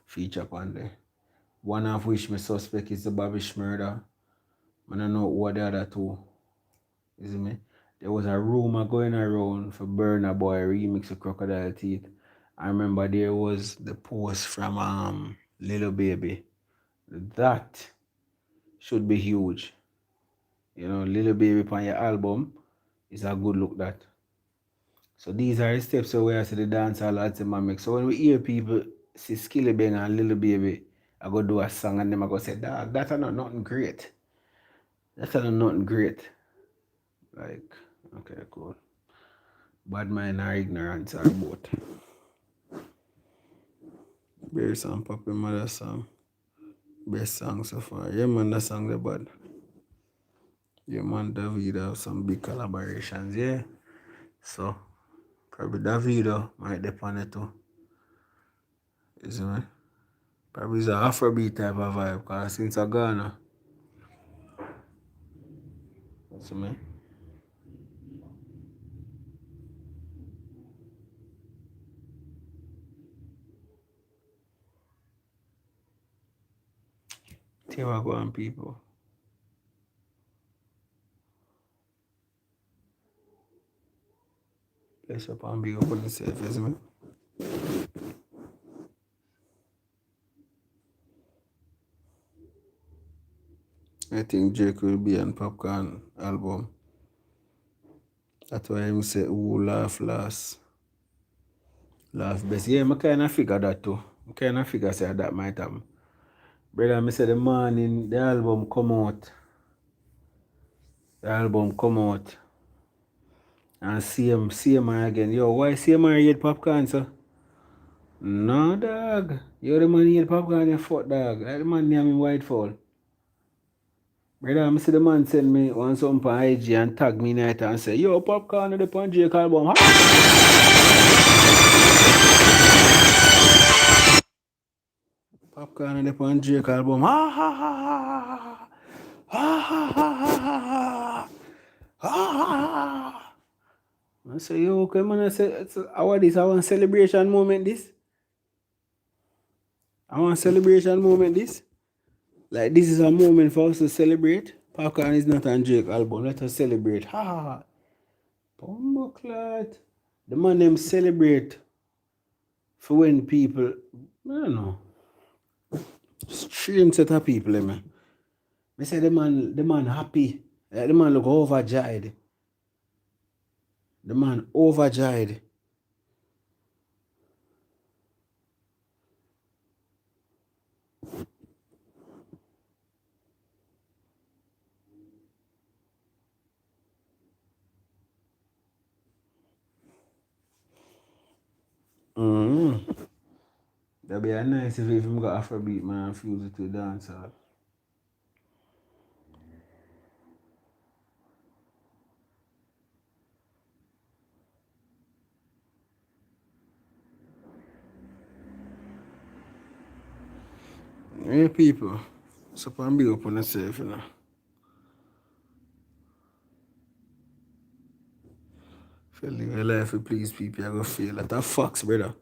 feature upon there. One of which my suspect is the Bobby Schmurder. I don't know what the other 2. You see me? There was a rumor going around for Burna Boy remix of Crocodile Teeth. I remember there was the post from Little Baby. That should be huge. You know, Little Baby on your album is a good look that. So these are the steps where I see the dancehall artists make. So when we hear people see Skillibeng and Little Baby, I go do a song and them I go say, dog, that's not nothing great. That's not nothing great. Like, okay, cool. Bad mind or ignorance are both. Bear song, Papi Mother song. Best song so far. Yeah man, that song the bad. Yeah man, David have some big collaborations, yeah. So probably Davido might depend on it too. You see me? Probably it's an Afrobeat type of vibe, because since I Ghana. You see me? Tewa go on people. Bless up and big up on yourself, you see me? I think Drake will be on Popcorn album. That's why him say, who laugh last? Laugh best. Yeah, I kind of figure that too. I kind of figure say that might happen. Brother, I say the morning the album come out. The album come out. And CMI again. Yo, why CMI eat popcorn, sir? No, dog. You're the man eat popcorn, you fuck, dog. Like the man name him Whitefall. Brother, I see the man send me one something on IG and tag me night and say, yo, popcorn on the Pan Drake album. Popcorn on the Pan Drake album. Ha ha ha ha ha ha ha ha ha ha. I say, yo, okay, man, I say, how this? I want celebration moment, this. I want celebration moment, this. Like, this is a moment for us to celebrate. Popcorn is not on Drake album. Let us celebrate. Ha ha ha. Bumbleclad. The man them celebrate for when people, I don't know. Strange set of people, man. I say the man happy. The man look overjoyed. The man overjoyed. That'd be nice if him got Afrobeat, man, and fuse it to dancehall. Yeah, people. So I'm big up on yourself, you know. Live your life to please people, you're going to feel that. That's facts, brother.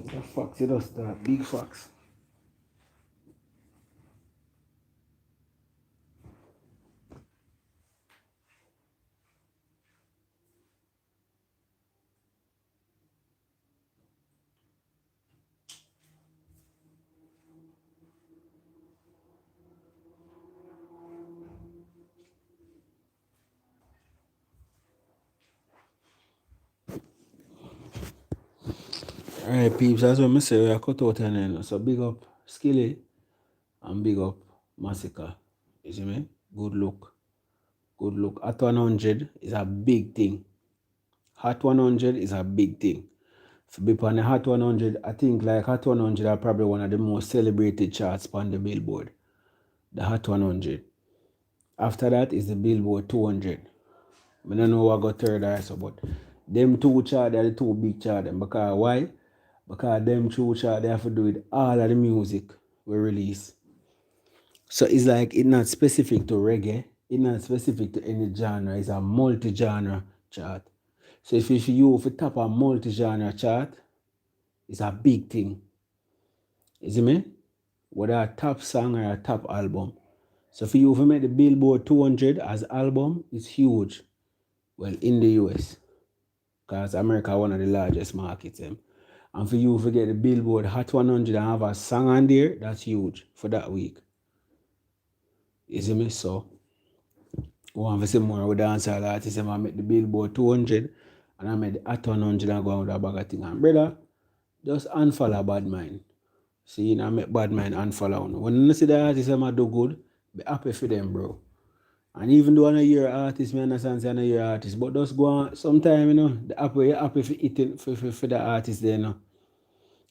That's facts, it does that. Big facts. Alright, peeps, that's what I say. We are cut out and then. So big up Skilly and big up Masicka. You see me? Good look. Good look. Hot 100 is a big thing. Hot 100 is a big thing. For be on the Hot 100, I think like Hot 100 are probably one of the most celebrated charts on the Billboard. The Hot 100. After that is the Billboard 200. I don't know what got third or so, but them two charts are the two big charts. Because why? Because them two charts they have to do with all of the music we release. So it's like it's not specific to reggae, it's not specific to any genre, it's a multi-genre chart. So if you tap a multi-genre chart, it's a big thing. You see me? Whether a top song or a top album. So for you to make the Billboard 200 as album, it's huge. Well, in the US. Because America is one of the largest markets. And for you to get the Billboard Hot 100 and have a song on there, that's huge for that week. You see me? So, we want to see more with dancehall artists. I make the Billboard 200 and I make the Hot 100 and go on with a bag of thing. And brother, just unfollow bad mind. See, I make bad mind unfollow. When you see the artists do good, be happy for them, bro. And even though I know you're an artist, I understand I know you're an artist, but just go on, sometimes, you're happy for eating for the artist there,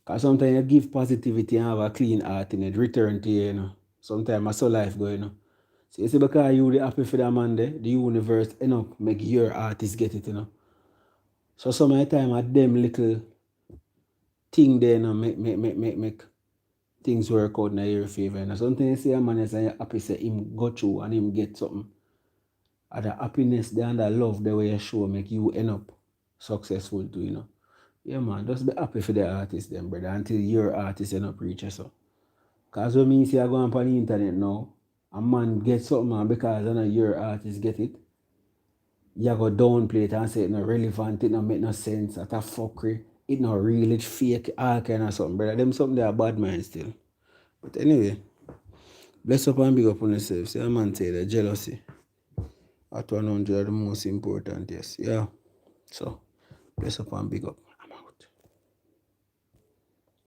Because sometimes you give positivity and have a clean heart in it, return to you, Sometimes I saw life going, So you see, because you're happy for that man there, the universe end up make your artist get it, So some of the time at them little thing there, make things work out in your favor. Sometimes you see a man and you're happy say him go through and him get something. And the happiness there and the love the way you show make you end up successful too, Yeah, man, just be happy for the artist then, brother, until your artist end up reach so. Because when me see I go on the internet now, a man get something and because I know your artist get it, you go downplay it and say it's not relevant, it not make no sense, it's a fuckery, it not real, it's fake, all kind of something, brother. Them something they are bad mind still. But anyway, bless up and big up on yourself. See a man say the jealousy. At 100 are the most important, yes. Yeah. So, bless up and big up.